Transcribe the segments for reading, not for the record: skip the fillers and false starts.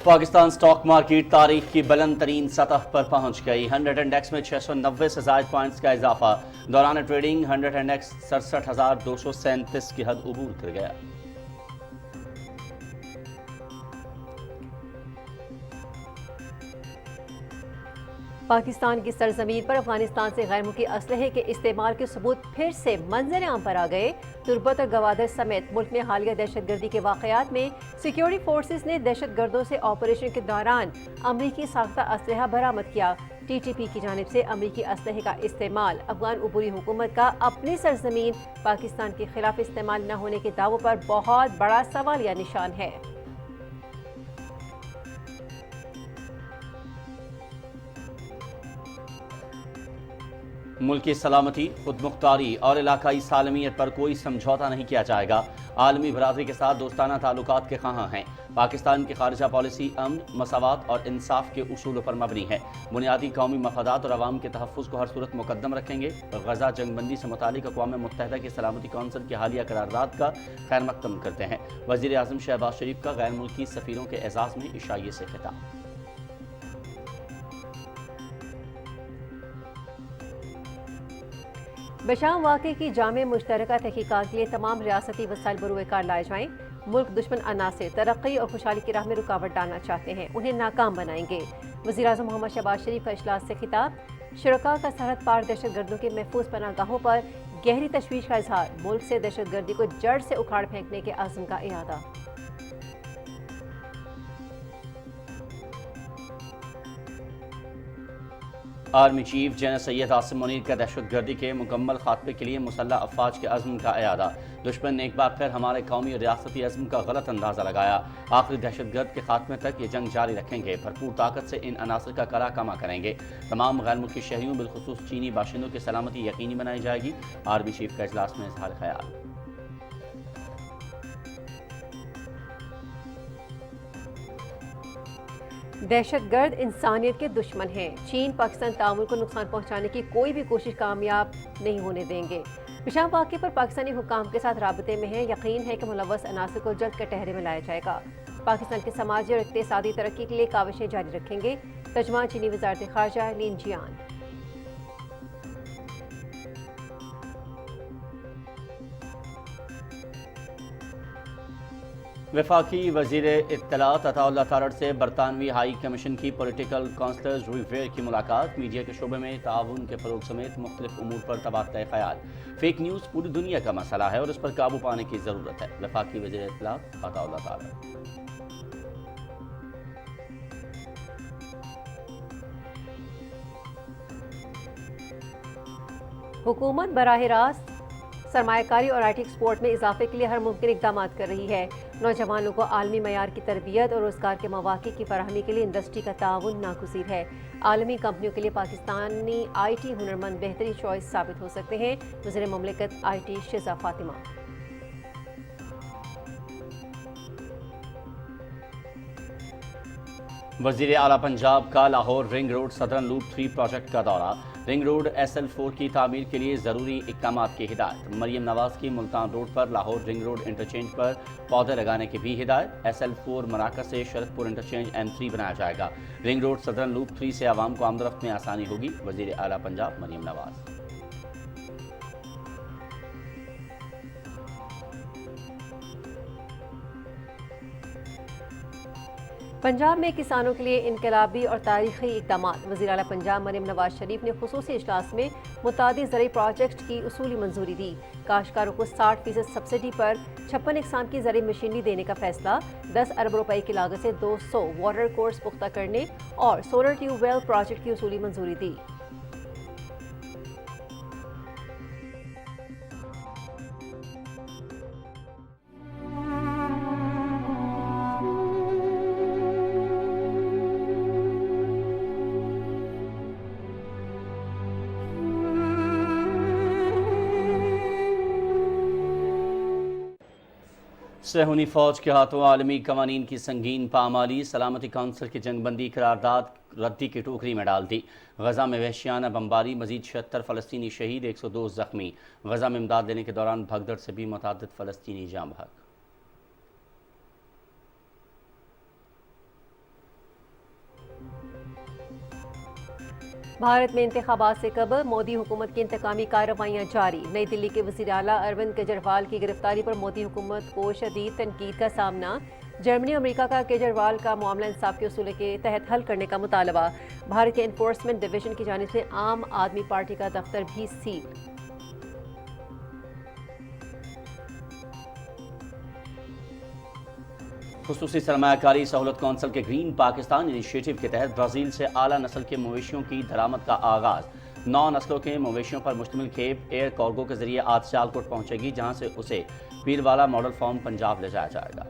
Pakistan stock market तारीख की बुलंद तरीन सतह पर पहुंच गई। 100 इंडेक्स में 690 से ज़ायद पॉइंट्स का इजाफा। दौरान ट्रेडिंग 100 इंडेक्स 67,237 की हद अबूर कर गया। पाकिस्तान की सरजमीन पर अफगानिस्तान से गैर मुल्की असलहे के इस्तेमाल के सबूत फिर से मंजर आम पर आ गए। तुर्बत और गवादर समेत मुल्क में हालिया दहशतगर्दी के वाक़यात में सिक्योरिटी फोर्सेस ने दहशतगर्दों से ऑपरेशन के दौरान अमरीकी साख्ता असलहा बरामद किया। TTP की जानिब से अमरीकी असलहे का इस्तेमाल अफगान उबूरी हुकूमत का अपनी सरजमीन पाकिस्तान के खिलाफ इस्तेमाल न होने के दावों पर बहुत बड़ा सवालिया निशान है। मुल्क की सलामती, खुदमुख्तारी और इलाकाई सालमियत पर कोई समझौता नहीं किया जाएगा। आलमी बरादरी के साथ दोस्ताना ताल्लुकात के ख़्वाह हैं। पाकिस्तान की खारजा पॉलिसी अमन, मसावात और इंसाफ के उसूलों पर मबनी है। बुनियादी कौमी मफादात और अवाम के तहफ़्फ़ुज़ को हर सूरत मुकद्दम रखेंगे। गज़ा जंगबंदी से मुतालिक अक़वाम मुत्तहिदा की सलामती कौंसिल की हालिया करारदाद का खैर मक़दम करते हैं। वज़ीर आज़म शहबाज शरीफ का गैर मुल्की सफ़ीरों के एज़ाज़ में इशाइये से खिताब। बशाम वाक़े की जामे मुश्तरका तहक़ीक़ात के लिए तमाम रियासती वसाइल बरूए कार लाए जाएँ। मुल्क दुश्मन अनासिर तरक्की और खुशहाली की राह में रुकावट डालना चाहते हैं, उन्हें नाकाम बनाएंगे। वज़ीर आज़म मोहम्मद शहबाज शरीफ का इजलास से खिताब। शुरका का सरहद पार दहशतगर्दों के महफूज पनाहगाहों पर गहरी तशवीश का इजहार। मुल्क से दहशतगर्दी को जड़ से उखाड़ फेंकने के आज़म का इरादा। Army chief general Syed Asim Munir का दहशतगर्दी के मुकम्मल खात्मे के लिए मुसल्लह अफवाज के अज़्म का इरादा। दुश्मन ने एक बार फिर हमारे कौमी और रियासती अज़्म का गलत अंदाज़ा लगाया। आखिरी दहशतगर्द के खात्मे तक ये जंग जारी रखेंगे। भरपूर ताकत से इन अनासर का करा कमा करेंगे। तमाम गैर मुल्की शहरियों बिलखुसूस चीनी बाशिंदों की सलामती यकीनी बनाई जाएगी। आर्मी चीफ का इजलास में इज़हार ख्याल। दहशतगर्द इंसानियत के दुश्मन हैं। चीन पाकिस्तान तामुल को नुकसान पहुंचाने की कोई भी कोशिश कामयाब नहीं होने देंगे। बशाम वाक़े पर पाकिस्तानी हुकाम के साथ राबते में है। यकीन है कि मुलव्वस अनासर को जल्द कटहरे में लाया जाएगा। पाकिस्तान की समाजी और इक़्तिसादी तरक्की के लिए काविशें जारी रखेंगे। तर्जुमान चीनी वज़ारत ख़ारजा लिन जियान। वफाकी वज़ीर इत्तलात अताउल्लाह तारड़ से बरतानवी हाई कमीशन की पॉलिटिकल काउंसलर्स रिवेयर की मुलाकात। मीडिया के शोबे में ताउन के फ़रोग़ समेत मुख्तलिफ उमूर पर तबादला ख़याल। फेक न्यूज़ पूरी दुनिया का मसला है और इस पर काबू पाने की ज़रूरत है। वफाकी वज़ीर इत्तलात अताउल्लाह तारड़। हुकूमत बराह रास्त सरमायाकारी और IT एक्सपोर्ट में इजाफे के लिए हर मुमकिन इक़दाम कर रही है। नौजवानों को आलमी मयार की तरबियत और रोज़गार के मौक़े की फराहमी के लिए इंडस्ट्री का ताउन नागुज़ीर है। आलमी कंपनियों के लिए पाकिस्तानी IT हुनरमंद बेहतरीन चॉइस साबित हो सकते हैं। वज़ीर मुमलिकत IT शिज़ा फातिमा। वज़ीर आला पंजाब का Lahore ring road southern loop 3 project का दौरा। रिंग रोड SL4 की तामीर के लिए ज़रूरी इक़दामात की हिदायत। मरियम नवाज़ की मुल्तान रोड पर लाहौर रिंग रोड इंटरचेंज पर पौधे लगाने की भी हिदायत। SL4 मराकज़ से शरदपुर इंटरचेंज M3 बनाया जाएगा। रिंग रोड सदर्न लूप 3 से आवाम को आमदरफ्त में आसानी होगी। वज़ीर आला पंजाब मरियम नवाज़। पंजाब में किसानों के लिए इनकलाबी और तारीखी इक़दामात। वज़ीर आला पंजाब मरियम नवाज शरीफ ने खुसूसी इजलास में मुतादिद ज़रई प्रोजेक्ट की उसूली मंजूरी दी। काश्तकारों को 60% सब्सिडी पर 56 इकसाम की ज़रई मशीनरी देने का फैसला। 10 अरब रुपए की लागत से 200 वाटर कोर्स पुख्ता करने और सोलर ट्यूबवेल प्रोजेक्ट की उसूली मंजूरी दी। सहूनी फ़ौज के हाथों आलमी कवानीन की संगीन पामाली। सलामती कौंसिल की जंगबंदी करारदाद रद्दी की टोकरी में डाल दी। गज़ा में वहशियाना बमबारी, मजीद 76 फ़लस्तीनी शहीद, 102 ज़ख्मी। गज़ा में इमदाद देने के दौरान भगदड़ से भी मुतअद्दिद फ़लस्तीनी जाँ बहक। भारत में इंतखाबात से कबल मोदी हुकूमत की इंतकामी कार्रवाइयाँ जारी। नई दिल्ली के वज़ीर आला अरविंद केजरीवाल की गिरफ्तारी पर मोदी हुकूमत को शदीद तनकीद का सामना। जर्मनी अमेरिका का केजरीवाल का मामला इंसाफ के उसूल के तहत हल करने का मुतालबा। भारत के एनफोर्समेंट डिवीजन की जानिब से आम आदमी पार्टी का दफ्तर भी सील। खुसूसी सरमायाकारी सहूलत कौंसिल के ग्रीन पाकिस्तान इनिशिएटिव के तहत ब्राज़ील से आला नस्ल के मवेशियों की दरामद का आगाज़। 9 नस्लों के मवेशियों पर मुश्तमिल खेप एयर कार्गो के जरिए आज सियालकोट पहुंचेगी, जहां से उसे पीरवाला मॉडल फार्म पंजाब ले जाया जाएगा।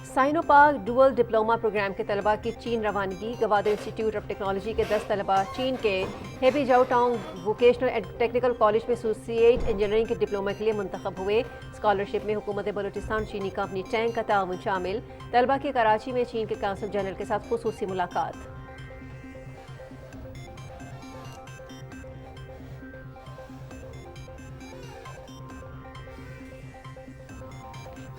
साइनोपाक डुअल डिप्लोमा प्रोग्राम के तलबा की चीन रवानगी। गवादर इंस्टीट्यूट ऑफ टेक्नोलॉजी के 10 तलबा चीन के हेबीजाओटांग वोकेशनल एंड टेक्निकल कॉलेज में एसोसिएट इंजीनियरिंग के डिप्लोमा के लिए मुंतखब हुए। स्कॉलरशिप में हुकूमत बलूचिस्तान चीनी कंपनी टैंक का ताउन शामिल। तलबा की कराची में चीन के काउंसिल जनरल के साथ खुसूसी मुलाकात।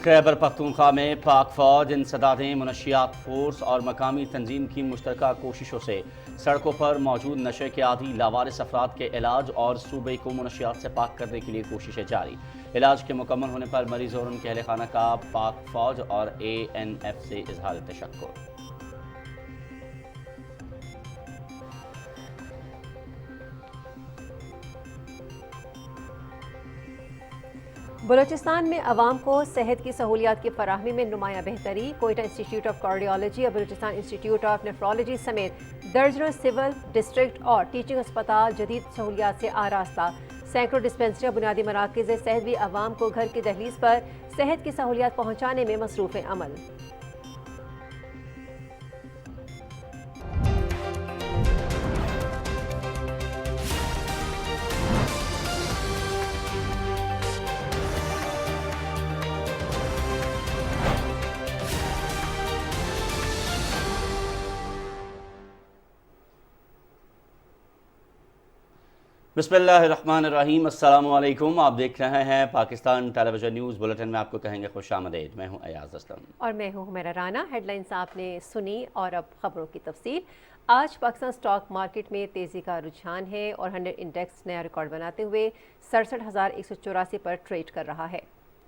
खैबर पख्तूनख्वा में पाक फौज, इंसदादें, मुनशियात फोर्स और मकामी तंजीम की मुश्तरका कोशिशों से सड़कों पर मौजूद नशे के आदि लावारिस अफराद के इलाज और सूबे को मुनशियात से पाक करने के लिए कोशिशें जारी। इलाज के मुकम्मल होने पर मरीज और उनके अहल खाना का पाक फौज और ANF से इजहार तशक्कुर। बलूचिस्तान में अवाम को सेहत की सहूलियात की फराहमी में नुमाया बेहतरी। कोयटा इंस्टीट्यूट ऑफ कार्डियोलॉजी और बलूचिस्तान इंस्टीट्यूट ऑफ नेफ्रोलॉजी समेत दर्जनों सिविल, डिस्ट्रिक्ट और टीचिंग अस्पताल जदीद सहूलियात से आरास्ता। सैकड़ों डिस्पेंसरी और बुनियादी मराकज़ सेहत भी अवाम को घर की दहलीज पर सेहत की सहूलियात पहुँचाने में मसरूफ़ अमल। बिस्मिल्लाहिर्रहमानिर्रहीम, अस्सलाम वालेकुम। आप देख रहे हैं पाकिस्तान टेलीविजन न्यूज़ बुलेटिन में। आपको कहेंगे खुश आमदेद। मैं हूं अयाज असलम और मैं हूं हुमैरा राना। हेडलाइंस आपने सुनी और अब खबरों की तफसील। आज पाकिस्तान स्टॉक मार्केट में तेज़ी का रुझान है और 100 इंडेक्स नया रिकॉर्ड बनाते हुए 67,184 पर ट्रेड कर रहा है।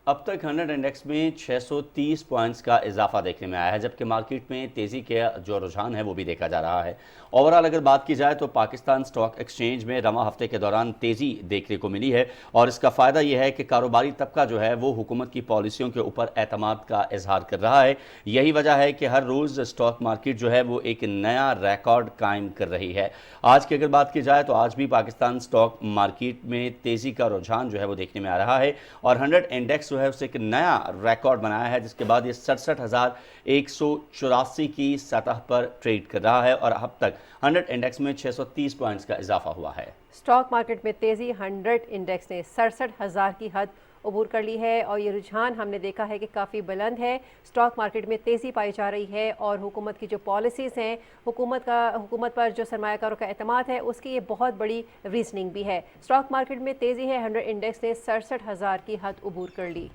अब तक 100 इंडेक्स में 630 पॉइंट्स का इजाफा देखने में आया है, जबकि मार्केट में तेज़ी के जो रुझान है वो भी देखा जा रहा है। ओवरऑल अगर बात की जाए तो पाकिस्तान स्टॉक एक्सचेंज में रवा हफ्ते के दौरान तेज़ी देखने को मिली है और इसका फ़ायदा यह है कि कारोबारी तबका जो है वो हुकूमत की पॉलिसियों के ऊपर एतमाद का इजहार कर रहा है। यही वजह है कि हर रोज़ स्टॉक मार्केट जो है वो एक नया रिकॉर्ड कायम कर रही है। आज की अगर बात की जाए तो आज भी पाकिस्तान स्टॉक मार्केट में तेज़ी का रुझान जो है वो देखने में आ रहा है और 100 इंडेक्स जो है उससे एक नया रिकॉर्ड बनाया है, जिसके बाद ये 67,184 की सतह पर ट्रेड कर रहा है और अब तक 100 इंडेक्स में 630 पॉइंट्स का इजाफा हुआ है। स्टॉक मार्केट में तेज़ी 100 इंडेक्स ने 67,000 की हद अबूर कर ली है और ये रुझान हमने देखा है कि काफ़ी बुलंद है। स्टॉक मार्केट में तेज़ी पाई जा रही है और हुकूमत की जो पॉलिसीज़ हैं, हुकूमत पर जो सरमायाकारों का एतमाद है, उसकी ये बहुत बड़ी रीजनिंग भी है। स्टॉक मार्केट में तेज़ी है, 100 इंडेक्स ने 67,000 की हद अबूर कर ली।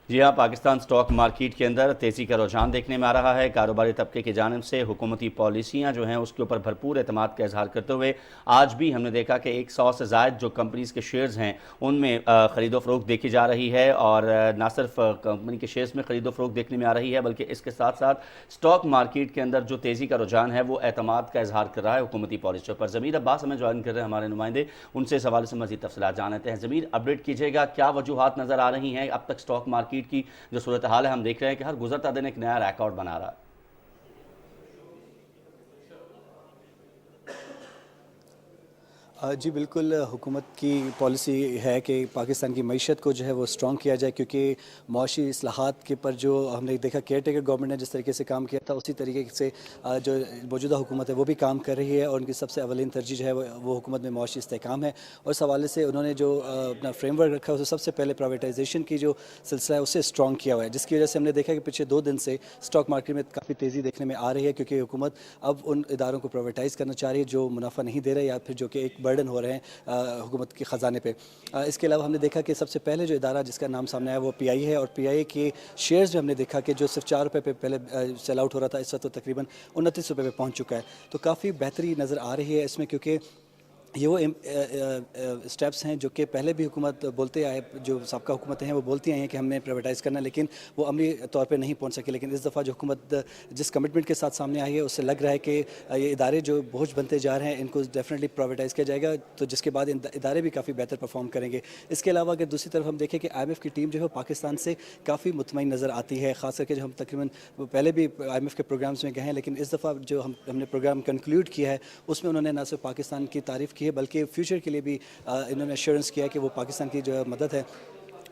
जी हाँ, पाकिस्तान स्टॉक मार्केट के अंदर तेज़ी का रुझान देखने में आ रहा है। कारोबारी तबके की जानिब से हुकूमती पॉलिसियाँ जो हैं उसके ऊपर भरपूर एतमाद का इजहार करते हुए आज भी हमने देखा कि 100 से ज़ायद जो कंपनीज़ के शेयर्स हैं उनमें ख़रीदो फ़रोख्त देखी जा रही है और ना सिर्फ कंपनी के शेयर्स में ख़रीदो फ़रोख्त देखने में आ रही है, बल्कि इसके साथ साथ स्टॉक मार्केट के अंदर जो तेज़ी का रुझान है वो एतमाद का इजहार कर रहा है हुकूमती पॉलिसियों पर। ज़मीर अब्बास हमें ज्वाइन कर रहे हैं हमारे नुमाइंदे, उनसे इस हवाले से मज़ीद तफसीलात जान लेते हैं। ज़मीर, अपडेट कीजिएगा, क्या वजूहात नज़र आ रही हैं अब तक स्टॉक मार्केट की जो सूरत हाल है? हम देख रहे हैं कि हर गुजरता दिन एक नया रिकॉर्ड बना रहा है। जी बिल्कुल, हुकूमत की पॉलिसी है कि पाकिस्तान की मईशत को जो है वो स्ट्रॉन्ग किया जाए, क्योंकि मुआशी इस्लाहात के पर जो हमने देखा केयर टेकर गवर्नमेंट ने जिस तरीके से काम किया था उसी तरीके से जो मौजूदा हुकूमत है वो भी काम कर रही है और उनकी सबसे अवलिन तरजीह जो है वो हुकूमत में मुआशी इस्तेहकाम है। और इस हवाले से उन्होंने जो अपना फ्रेमवर्क रखा है उसे सबसे पहले प्राइवेटाइजेशन की जो सिलसिला है उसे स्ट्रॉन्ग किया हुआ है, जिसकी वजह से हमने देखा कि पिछले 2 दिन से स्टॉक मार्केट में काफ़ी तेज़ी देखने में आ रही है, क्योंकि हुकूमत अब उन इदारों को प्राइवेटाइज़ करना चाह रही है जो मुनाफा नहीं दे रहे या फिर जो कि एक برڈن ہو رہے ہیں حکومت کے خزانے پہ. اس کے علاوہ ہم نے دیکھا کہ سب سے پہلے جو ادارہ جس کا نام سامنے آیا وہ PI ہے, اور PI کے شیئرز میں ہم نے دیکھا کہ جو صرف 4 روپے پہ پہلے سیل آؤٹ ہو رہا تھا, اس وقت تو تقریباً 29 روپے پہ پہنچ چکا ہے. تو کافی بہتری نظر آ رہی ہے اس میں, کیونکہ یہ وہ اسٹیپس ہیں جو کہ پہلے بھی حکومت بولتے آئے, جو سابقہ حکومتیں ہیں وہ بولتی آئی ہیں کہ ہم نے پرائیویٹائز کرنا, لیکن وہ عملی طور پہ نہیں پہنچ سکے. لیکن اس دفعہ جو حکومت جس کمٹمنٹ کے ساتھ سامنے آئی ہے اس سے لگ رہا ہے کہ یہ ادارے جو بوجھ بنتے جا رہے ہیں ان کو ڈیفینیٹلی پرائیویٹائز کیا جائے گا, تو جس کے بعد ادارے بھی کافی بہتر پرفارم کریں گے. اس کے علاوہ اگر دوسری طرف ہم دیکھیں کہ IMF کی ٹیم جو ہے پاکستان سے کافی مطمئن نظر آتی ہے, خاص کر کے جو ہم تقریباً پہلے بھی IMF کے پروگرامز میں گئے ہیں, لیکن اس دفعہ جو ہم نے پروگرام کنکلوڈ کیا ہے اس میں انہوں نے نہ صرف پاکستان کی تعریف کی ہے بلکہ فیوچر کے لیے بھی انہوں نے ایشورنس کیا کہ وہ پاکستان کی جو مدد ہے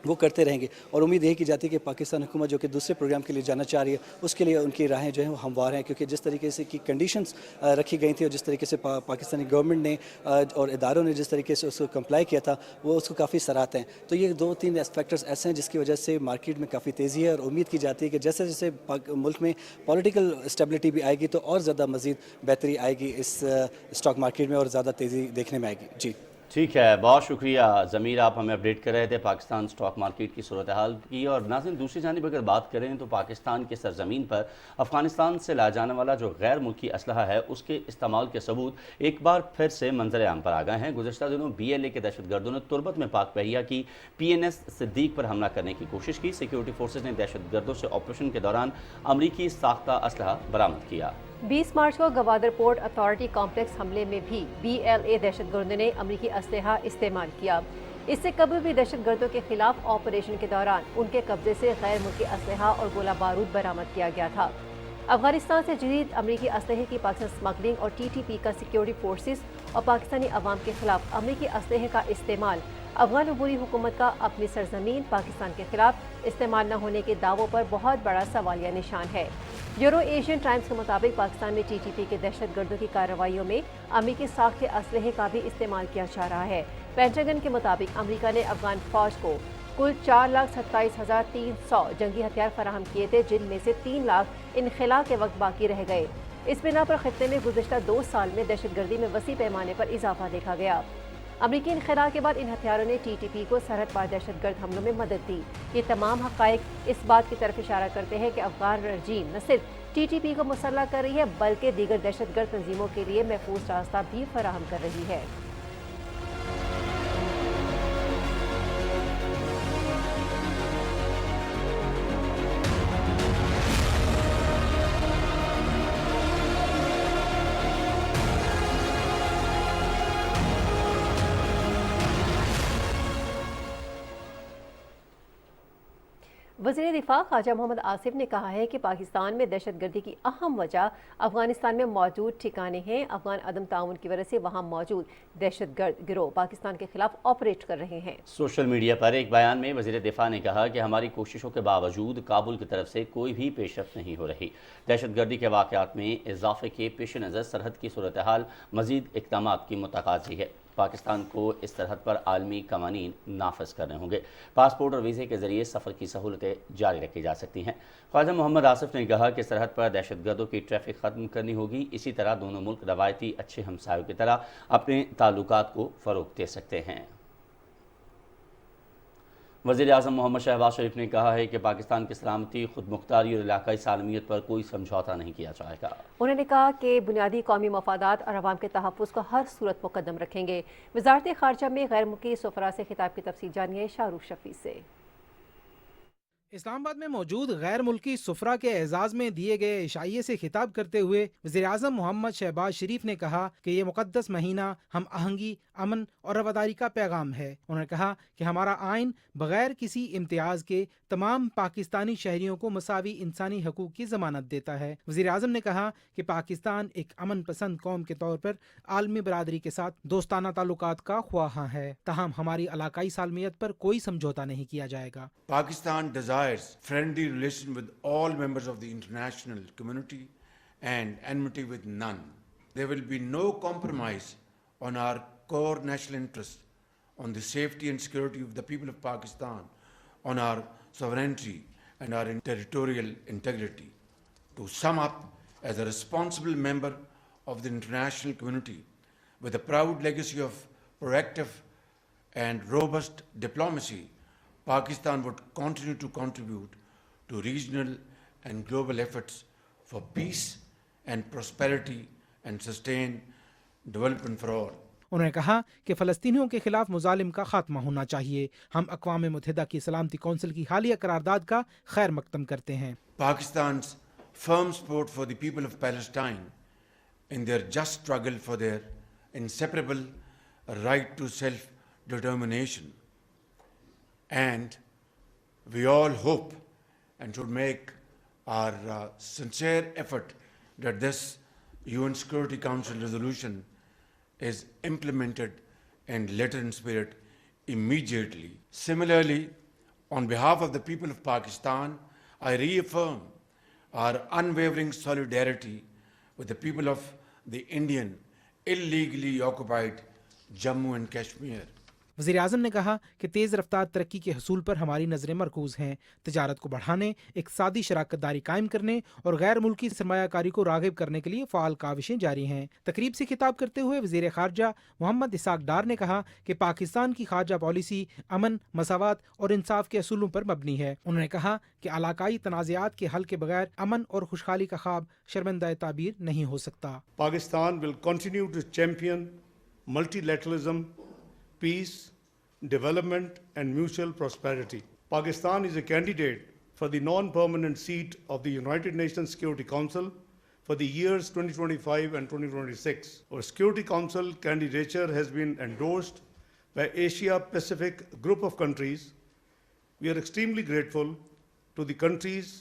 وہ کرتے رہیں گے. اور امید یہی کی جاتی ہے کہ پاکستان حکومت جو کہ دوسرے پروگرام کے لیے جانا چاہ رہی ہے اس کے لیے ان کی راہیں جو ہیں وہ ہموار ہیں, کیونکہ جس طریقے سے کی کنڈیشنز رکھی گئی تھیں اور جس طریقے سے پاکستانی گورنمنٹ نے اور اداروں نے جس طریقے سے اس کو کمپلائی کیا تھا وہ اس کو کافی سراہتے ہیں. تو یہ 2-3 فیکٹرز ایسے ہیں جس کی وجہ سے مارکیٹ میں کافی تیزی ہے, اور امید کی جاتی ہے کہ جیسے جیسے ملک میں پولیٹیکل اسٹیبلٹی بھی آئے گی تو اور زیادہ مزید بہتری آئے گی اس اسٹاک مارکیٹ میں اور زیادہ تیزی دیکھنے میں آئے گی. جی ٹھیک ہے, بہت شکریہ ضمیر, آپ ہمیں اپڈیٹ کر رہے تھے پاکستان سٹاک مارکیٹ کی صورتحال کی. اور ناظرین دوسری جانب اگر بات کریں تو پاکستان کے سرزمین پر افغانستان سے لایا جانے والا جو غیر ملکی اسلحہ ہے اس کے استعمال کے ثبوت ایک بار پھر سے منظر عام پر آ گئے ہیں. گزشتہ دنوں BLA کے دہشت گردوں نے تربت میں پاک بحریہ کی PNS صدیق پر حملہ کرنے کی کوشش کی. سیکیورٹی فورسز نے دہشت گردوں سے آپریشن کے دوران امریکی ساختہ اسلحہ برآمد کیا. 20 مارچ کو گوادر پورٹ اتھارٹی کمپلیکس حملے میں بھی BLA دہشت گردوں نے امریکی اسلحہ استعمال کیا. اس سے قبل بھی دہشت گردوں کے خلاف آپریشن کے دوران ان کے قبضے سے غیر ملکی اسلحہ اور گولہ بارود برآمد کیا گیا تھا. افغانستان سے جدید امریکی اسلحے کی پاکستان سمگلنگ اور TTP کا سیکیورٹی فورسز اور پاکستانی عوام کے خلاف امریکی اسلحے کا استعمال افغان عبوری حکومت کا اپنی سرزمین پاکستان کے خلاف استعمال نہ ہونے کے دعووں پر بہت بڑا سوالیہ نشان ہے. یورو ایشین ٹائمز کے مطابق پاکستان میں TTP کے دہشت گردوں کی کارروائیوں میں امریکی ساخت کے اسلحے کا بھی استعمال کیا جا رہا ہے. پینٹاگن کے مطابق امریکہ نے افغان فوج کو کل 4,27,300 جنگی ہتھیار فراہم کیے تھے, جن میں سے 3 لاکھ انخلا کے وقت باقی رہ گئے. اس بنا پر خطے میں گزشتہ 2 سال میں دہشت گردی میں وسیع پیمانے پر اضافہ دیکھا گیا. امریکی انخلا کے بعد ان ہتھیاروں نے TTP کو سرحد پار دہشت گرد حملوں میں مدد دی. یہ تمام حقائق اس بات کی طرف اشارہ کرتے ہیں کہ افغان رجیم نہ صرف TTP کو مسلح کر رہی ہے بلکہ دیگر دہشت گرد تنظیموں کے لیے محفوظ راستہ بھی فراہم کر رہی ہے. وزیر دفاع خواجہ محمد آصف نے کہا ہے کہ پاکستان میں دہشت گردی کی اہم وجہ افغانستان میں موجود ٹھکانے ہیں. افغان عدم تعاون کی وجہ سے وہاں موجود دہشت گرد گروہ پاکستان کے خلاف آپریٹ کر رہے ہیں. سوشل میڈیا پر ایک بیان میں وزیر دفاع نے کہا کہ ہماری کوششوں کے باوجود کابل کی طرف سے کوئی بھی پیش رفت نہیں ہو رہی. دہشت گردی کے واقعات میں اضافے کے پیش نظر سرحد کی صورتحال مزید اقدامات کی متقاضی ہے. پاکستان کو اس سرحد پر عالمی قوانین نافذ کرنے ہوں گے. پاسپورٹ اور ویزے کے ذریعے سفر کی سہولتیں جاری رکھی جا سکتی ہیں. خواجہ محمد آصف نے کہا کہ سرحد پر دہشت گردوں کی ٹریفک ختم کرنی ہوگی. اسی طرح دونوں ملک روایتی اچھے ہمسایوں کی طرح اپنے تعلقات کو فروغ دے سکتے ہیں. وزیر اعظم محمد شہباز شریف نے کہا ہے کہ پاکستان کی سلامتی، خود مختاری اور علاقائی سالمیت پر کوئی سمجھوتہ نہیں کیا جائے گا. انہوں نے کہا کہ بنیادی قومی مفادات اور عوام کے تحفظ کو ہر صورت مقدم رکھیں گے. وزارت خارجہ میں غیر ملکی سفراء سے خطاب کی تفصیل جانیے شاہ رخ شفیع سے. اسلام آباد میں موجود غیر ملکی سفراء کے اعزاز میں دیے گئے عشائیے سے خطاب کرتے ہوئے وزیر اعظم محمد شہباز شریف نے کہا کہ یہ مقدس مہینہ ہم آہنگی، امن اور رواداری کا پیغام ہے. انہوں نے کہا کہ ہمارا آئین بغیر کسی امتیاز کے تمام پاکستانی شہریوں کو مساوی انسانی حقوق کی ضمانت دیتا ہے. وزیر اعظم نے کہا کہ پاکستان ایک امن پسند قوم کے طور پر عالمی برادری کے ساتھ دوستانہ تعلقات کا خواہاں ہے، تاہم ہماری علاقائی سالمیت پر کوئی سمجھوتہ نہیں کیا جائے گا. Pakistan desires friendly relation with all members of the international community and enmity with none. There will be no compromise on our core national interests, on the safety and security of the people of Pakistan, on our sovereignty and our territorial integrity. To sum up, as a responsible member of the international community with a proud legacy of proactive and robust diplomacy, Pakistan would continue to contribute to regional and global efforts for peace and prosperity and sustained development for all. उन्होंने कहा कि फ़लस्तीनियों के खिलाफ मुजालिम का खात्मा होना चाहिए। हम अक़वाम मुत्तहिदा की सलामती कौंसिल की हालिया करारदाद का खैर मकदम करते हैं। Pakistan's firm support for the people of Palestine in their just struggle for their inseparable right to self-determination. And we all hope and should make our sincere effort that this UN Security Council resolution is implemented in letter and spirit immediately. Similarly, on behalf of the people of Pakistan, I reaffirm our unwavering solidarity with the people of the Indian illegally occupied Jammu and Kashmir. वज़ीर-ए-आज़म ने कहा कि तेज़ रफ्तार तरक्की के हसूल पर हमारी नज़रें मरकूज़ हैं। तिजारत को बढ़ाने, इक़्तिसादी शराकत दारी कायम करने और गैर मुल्की सरमायाकारी को राग़िब करने के लिए फ़ाल काविशें जारी हैं। तकरीब से खिताब करते हुए वज़ीर ख़ारजा मोहम्मद इसाक डार ने कहा कि पाकिस्तान की ख़ारजा पॉलिसी अमन, मसावत और इंसाफ के असूलों पर मबनी है। उन्होंने कहा कि इलाकाई तनाज़ात के हल के बगैर अमन और खुशहाली का ख्वाब शर्मिंदा ताबीर नहीं हो सकता। Pakistan will continue to champion multilateralism, peace, development and mutual prosperity. Pakistan is a candidate for the non-permanent seat of the United Nations Security Council for the years 2025 and 2026. Our Security Council candidature has been endorsed by Asia Pacific group of countries. We are extremely grateful to the countries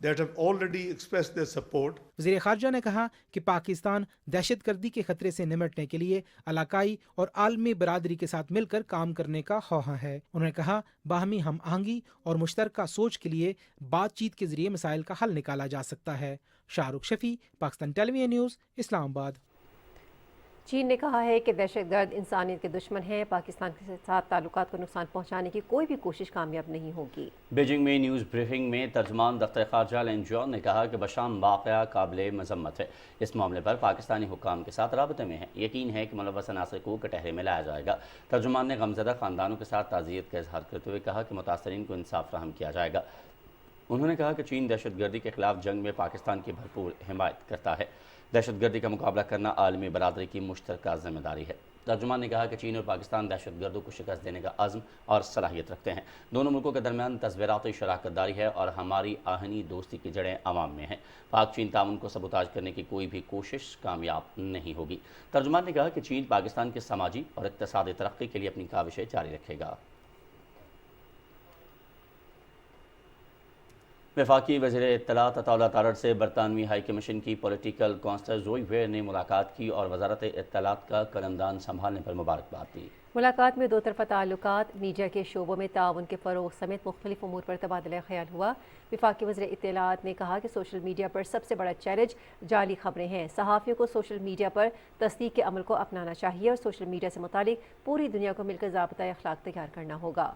that have already expressed their support. वज़ीर ख़ारजा ने कहा कि पाकिस्तान दहशतगर्दी के खतरे से निमटने के लिए इलाकाई और आलमी बरादरी के साथ मिलकर काम करने का ख्वाह है। उन्होंने कहा बाहमी हम आहंगी और मुश्तरका सोच के लिए बातचीत के जरिए मसाइल का हल निकाला जा सकता है। Shahrukh Shafi, Pakistan television news, Islamabad. चीन ने कहा है कि दहशतगर्द इंसानियत के दुश्मन हैं। पाकिस्तान के साथ ताल्लुकात को नुकसान पहुंचाने की कोई भी कोशिश कामयाब नहीं होगी। बीजिंग में न्यूज़ ब्रीफिंग में तर्जमान दफ्तर ख़ारजा लिन जॉन ने कहा कि बशाम वाक़या काबिल मज़म्मत है। इस मामले पर पाकिस्तानी हुक्काम के साथ राबते में है। यकीन है कि मुलव्वस अनासर को कटहरे में लाया जाएगा। तर्जुमान ने गमज़दा ख़ानदानों के साथ ताज़ियत का इज़हार करते हुए कहा कि मुतासरीन को इंसाफ फ़राहम किया जाएगा। उन्होंने कहा कि चीन दहशतगर्दी के खिलाफ जंग में पाकिस्तान की भरपूर हिमायत करता है। दहशतगर्दी का मुकाबला करना आलमी बरादरी की मुश्तरका ज़िम्मेदारी है। तर्जुमान ने कहा कि चीन और पाकिस्तान दहशतगर्दों को शिकस्त देने का अज़्म और सलाहियत रखते हैं। दोनों मुल्कों के दरमियान तस्वीराती शराकत दारी है और हमारी आहनी दोस्ती की जड़ें अवाम में हैं। पाक चीन ताउन को सबूताज करने की कोई भी कोशिश कामयाब नहीं होगी। तर्जुमान ने कहा कि चीन पाकिस्तान के समाजी और इक़्तिसादी तरक्की के लिए अपनी काविशें जारी रखेगा। वफाकी वज़ीर इत्तलात अताउल्लाह तारड़ से बरतानवी हाई कमीशन की पॉलिटिकल काउंसलर ज़ोई वेयर ने मुलाकात की और वज़ारत इत्तलात का कलमदान संभालने पर मुबारकबाद दी। मुलाकात में दो तरफ़ा ताल्लुकात, मीडिया के शोबों में ताउन के फ़रोग़ समेत मुख्तलिफ उमूर पर तबादला ख्याल हुआ। वफाकी वज़ीर इत्तलात ने कहा कि सोशल मीडिया पर सबसे बड़ा चैलेंज जाली खबरें हैं। सहाफ़ियों को सोशल मीडिया पर तस्दीक के अमल को अपनाना चाहिए और सोशल मीडिया से मुतालिक पूरी दुनिया को मिलकर ज़ाब्ता अखलाक तैयार करना होगा।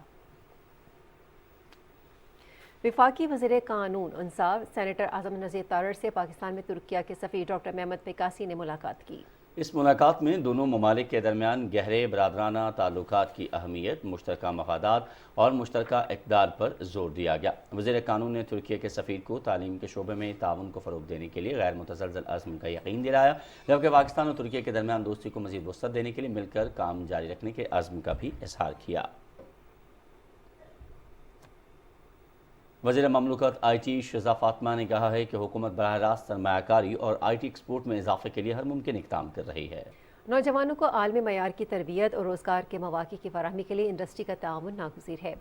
वफाकी वज़ीर कानून इंसाफ सेनेटर आज़म नज़ीर तारड़ से पाकिस्तान में तुर्किया के सफ़ीर डॉक्टर महमद पिकासी ने मुलाकात की। इस मुलाकात में दोनों ममालिक के दरमियान गहरे बरादराना ताल्लुकात की अहमियत, मुश्तरका मफादात और मुश्तरका इक़दार पर जोर दिया गया। वज़ीर कानून ने तुर्किया के सफ़ीर को तालीम के शोबे में ताउन को फ़रोग़ देने के लिए गैर मुतज़लज़ल अज़्म का यकीन दिलाया, जबकि पाकिस्तान और तुर्किया के दरमियान दोस्ती को मज़ीद वुसअत देने के लिए मिलकर काम जारी रखने के अज़्म का भी इज़हार किया। वज़ीर ममलकत IT शज़ा फ़ातिमा ने कहा है कि हुकूमत बराह रास्त सरमायाकारी और IT एक्सपोर्ट में इजाफे के लिए हर मुमकिन इक़दाम कर रही है। नौजवानों को आलमी मयार की तरबियत और रोज़गार के मौक़े की फराहमी के लिए इंडस्ट्री का ताउन नागुज़ीर है।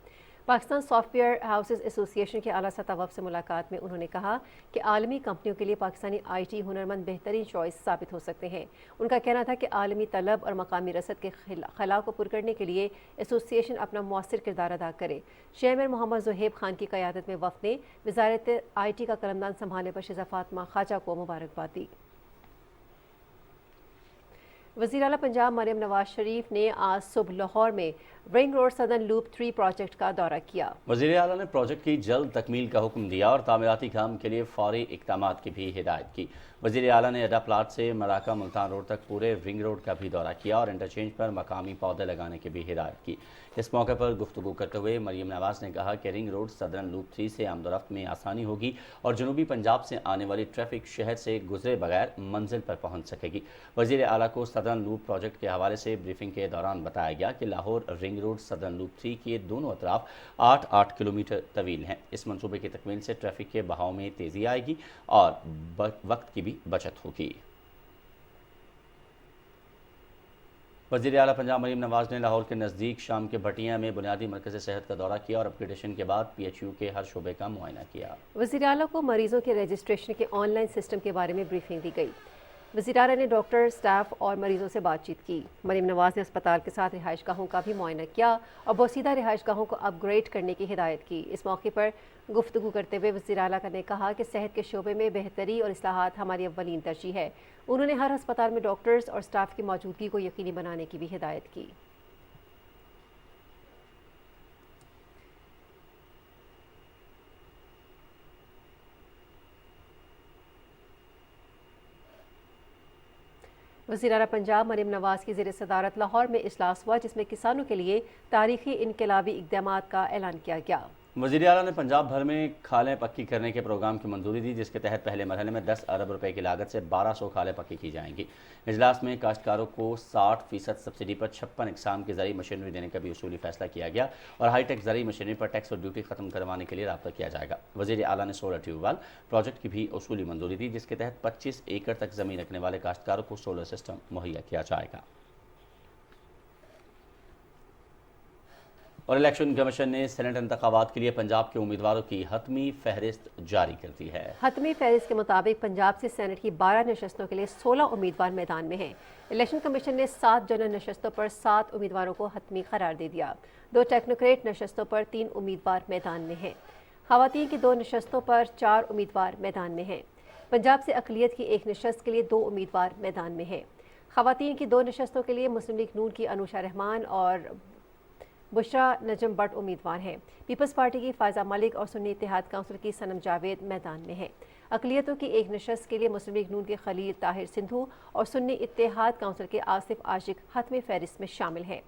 पाकिस्तान सॉफ्टवेयर हाउसेस एसोसिएशन के आला सतह वफ़द से मुलाकात में उन्होंने कहा कि आलमी कंपनियों के लिए पाकिस्तानी IT हुनरमंद बेहतरीन चॉइस साबित हो सकते हैं। उनका कहना था कि आलमी तलब और मकामी रसद के खला को पुर करने के लिए एसोसिएशन अपना मौसर किरदार अदा करे। चेयरमैन मोहम्मद ज़ुहैब खान की क़यादत में वफ़द ने वज़ारत IT का कलमदान संभालने पर शज़ा फ़ातिमा ख़ाजा को मुबारकबाद दी। वज़ीर आला पंजाब मरियम नवाज शरीफ ने आज सुबह लाहौर में ring road southern loop 3 project का दौरा किया। वज़ीर आला ने प्रोजेक्ट की जल्द तकमील का हुक्म दिया और तामीराती काम के लिए फौरी इक़दामात की भी हिदायत की। वज़ीर आला ने अड्डा प्लाट से मराका मुल्तान रोड तक पूरे रिंग रोड का भी दौरा किया और इंटरचेंज पर मकामी पौधे लगाने की भी हिदायत की। इस मौके पर गुफ्तगू करते हुए मरियम नवाज ने कहा कि रिंग रोड सदर्न लूप 3 से आमदोरफ्त में आसानी होगी और जनूबी पंजाब से आने वाली ट्रैफिक शहर से गुजरे बगैर मंजिल पर पहुँच सकेगी। वज़ीर आला को सदर्न लूप प्रोजेक्ट के हवाले से ब्रीफिंग के दौरान बताया गया कि Lahore ring road southern loop 3 के दोनों अतराफ 8-8 किलोमीटर तवील हैं। इस मंसूबे की तकमील से ट्रैफिक के बहाव में तेज़ी आएगी और वक्त की भी बचत होगी। वज़ीर आला पंजाब मरियम नवाज ने लाहौर के नज़दीक शाम के भटिया में बुनियादी मरकज़ सेहत का दौरा किया और अपग्रेडेशन के बाद PHU के हर शोबे का मुआयना किया। वज़ीर आला को मरीजों के रजिस्ट्रेशन के ऑनलाइन सिस्टम के बारे में ब्रीफिंग दी गई। वज़ीर आला ने डॉक्टर, स्टाफ और मरीजों से बातचीत की। मरियम नवाज ने अस्पताल के साथ रिहाइशगाहों का भी मुआयना किया और बोसीदा रिहाइशगाहों को अपग्रेड करने की हिदायत की। इस मौके पर गुफ्तगू करते हुए वज़ीर आला ने कहा कि सेहत के शोबे में बेहतरी और इस्लाहात हमारी अव्वलीन तरजीह है। उन्होंने हर अस्पताल में डॉक्टर्स और स्टाफ की मौजूदगी को यकीनी बनाने की भी हिदायत की। वज़ीर आला पंजाब मरियम नवाज की ज़ेर सदारत लाहौर में इजलास हुआ, जिसमें किसानों के लिए तारीखी इनकलाबी इक़दामात का ऐलान किया गया। वज़ीर आला ने पंजाब भर में खालें पक्की करने के प्रोग्राम की मंजूरी दी, जिसके तहत पहले मरहले में 10 अरब रुपए की लागत से 1200 खालें पक्की की जाएंगी। इजलास में काश्तकारों को 60% सब्सिडी पर 56 इकसाम की ज़रूरी मशीनरी देने का भी उसूली फैसला किया गया और हाईटेक ज़रूरी मशीनरी पर टैक्स और ड्यूटी ख़त्म करवाने के लिए राब्ता किया जाएगा। वज़ीर आला ने सोलर ट्यूबवेल प्रोजेक्ट की भी उसूली मंजूरी दी, जिसके तहत 25 एकड़ तक ज़मीन रखने वाले काश्तकारों को सोलर सिस्टम मुहैया किया जाएगा। और इलेक्शन कमीशन ने सेनेट इंतखाबात के लिए पंजाब के उम्मीदवारों की हतमी फहरिस्त जारी कर दी है। हतमी फहरिस्त के मुताबिक पंजाब से सेनेट की 12 नशस्तों के लिए 16 उम्मीदवार मैदान में हैं। इलेक्शन कमीशन ने 7 जनरल नशस्तों पर 7 उम्मीदवारों को हतमी करार दे दिया। 2 टेक्नोक्रेट नशस्तों पर 3 उम्मीदवार मैदान में हैं। खवातीन की 2 नशस्तों पर 4 उम्मीदवार मैदान में हैं। पंजाब से अक़लियत की 1 नशस्त के लिए 2 उम्मीदवार मैदान में हैं। खवातीन की 2 नशस्तों के लिए मुस्लिम लीग नून की अनुषा रहमान और बुशरा नजम बट उम्मीदवार हैं। पीपल्स पार्टी की फ़ायज़ा मलिक और सुन्नी इत्तेहाद काउंसिल की सनम जावेद मैदान में हैं। अक़लियतों की 1 नशस्त के लिए मुस्लिम लीग नून के खलील ताहिर सिंधु और सुन्नी इत्तेहाद काउंसिल के आसिफ आशिक हतमी फहरिस्त में शामिल हैं।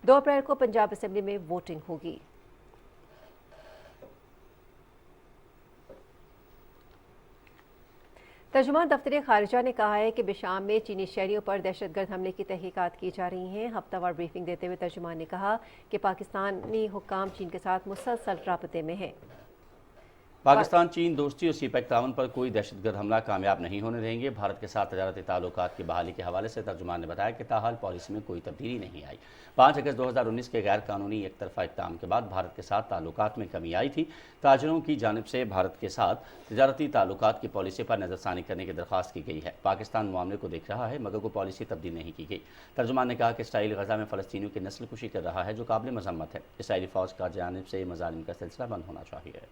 2 अप्रैल को पंजाब असम्बली में वोटिंग होगी। तर्जुमान दफ्तर खारिजा ने कहा है कि बिशाम में चीनी शहरियों पर दहशतगर्द हमले की तहकीकात की जा रही हैं। हफ्तावार ब्रीफिंग देते हुए तर्जुमान ने कहा कि पाकिस्तानी हुक्काम चीन के साथ मुसलसल राबते में हैं। पाकिस्तान चीन दोस्ती और सीपैक ताउन पर कोई दहशतगर्द हमला कामयाब नहीं होने देंगे। भारत के साथ तजारती ताल्लुकात की बहाली के हवाले से तर्जुमान ने बताया कि ताहाल पॉलिसी में कोई तब्दीली नहीं आई। 5 अगस्त 2019 के गैर कानूनी एक तरफा इक़दाम के बाद भारत के साथ ताल्लुकात में कमी आई थी। ताजरों की जानिब से भारत के साथ तजारती ताल्लुकात की पॉलिसी पर नज़रसानी करने की दरख्वास्त की गई है। पाकिस्तान मामले को देख रहा है मगर कोई पॉलिसी तब्दील नहीं की गई। तर्जुमान ने कहा कि इसराइल गजा में फ़लस्तीनियों की नस्ल कुशी कर रहा है, जो काबिल मज़म्मत है। इसराइली फ़ौज का जानिब से मज़ालिम का सिलसिला बंद होना चाहिए।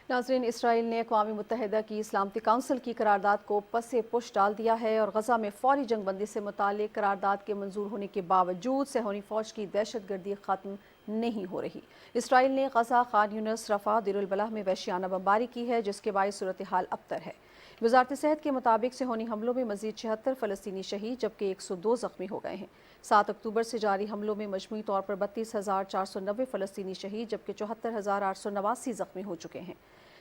नाज़रीन, इसराइल ने अक़वाम मुत्तहिदा की सलामती काउंसिल की करारदाद को पसे पुश डाल दिया है और गजा में फौरी जंग बंदी से मुताल्लिक़ करारदाद के मंजूर होने के बावजूद सहूनी फ़ौज की दहशत गर्दी ख़त्म नहीं हो रही। इसराइल ने गजा, खान यूनिस, रफ़ा, दिरुल बलाह में वहशियाना बमबारी की है, जिसके बायस सूरत हाल अबतर है। वज़ारत सेहत के मुताबिक सहूनी हमलों में मज़ीद 76 फ़लस्तीनी शहीद जबकि 102 ज़ख्मी हो गए हैं। 7 अक्टूबर से जारी हमलों में मजमूई तौर पर 32,490 फ़लस्तीनी शहीद जबकि 74,889 ज़ख्मी हो चुके हैं।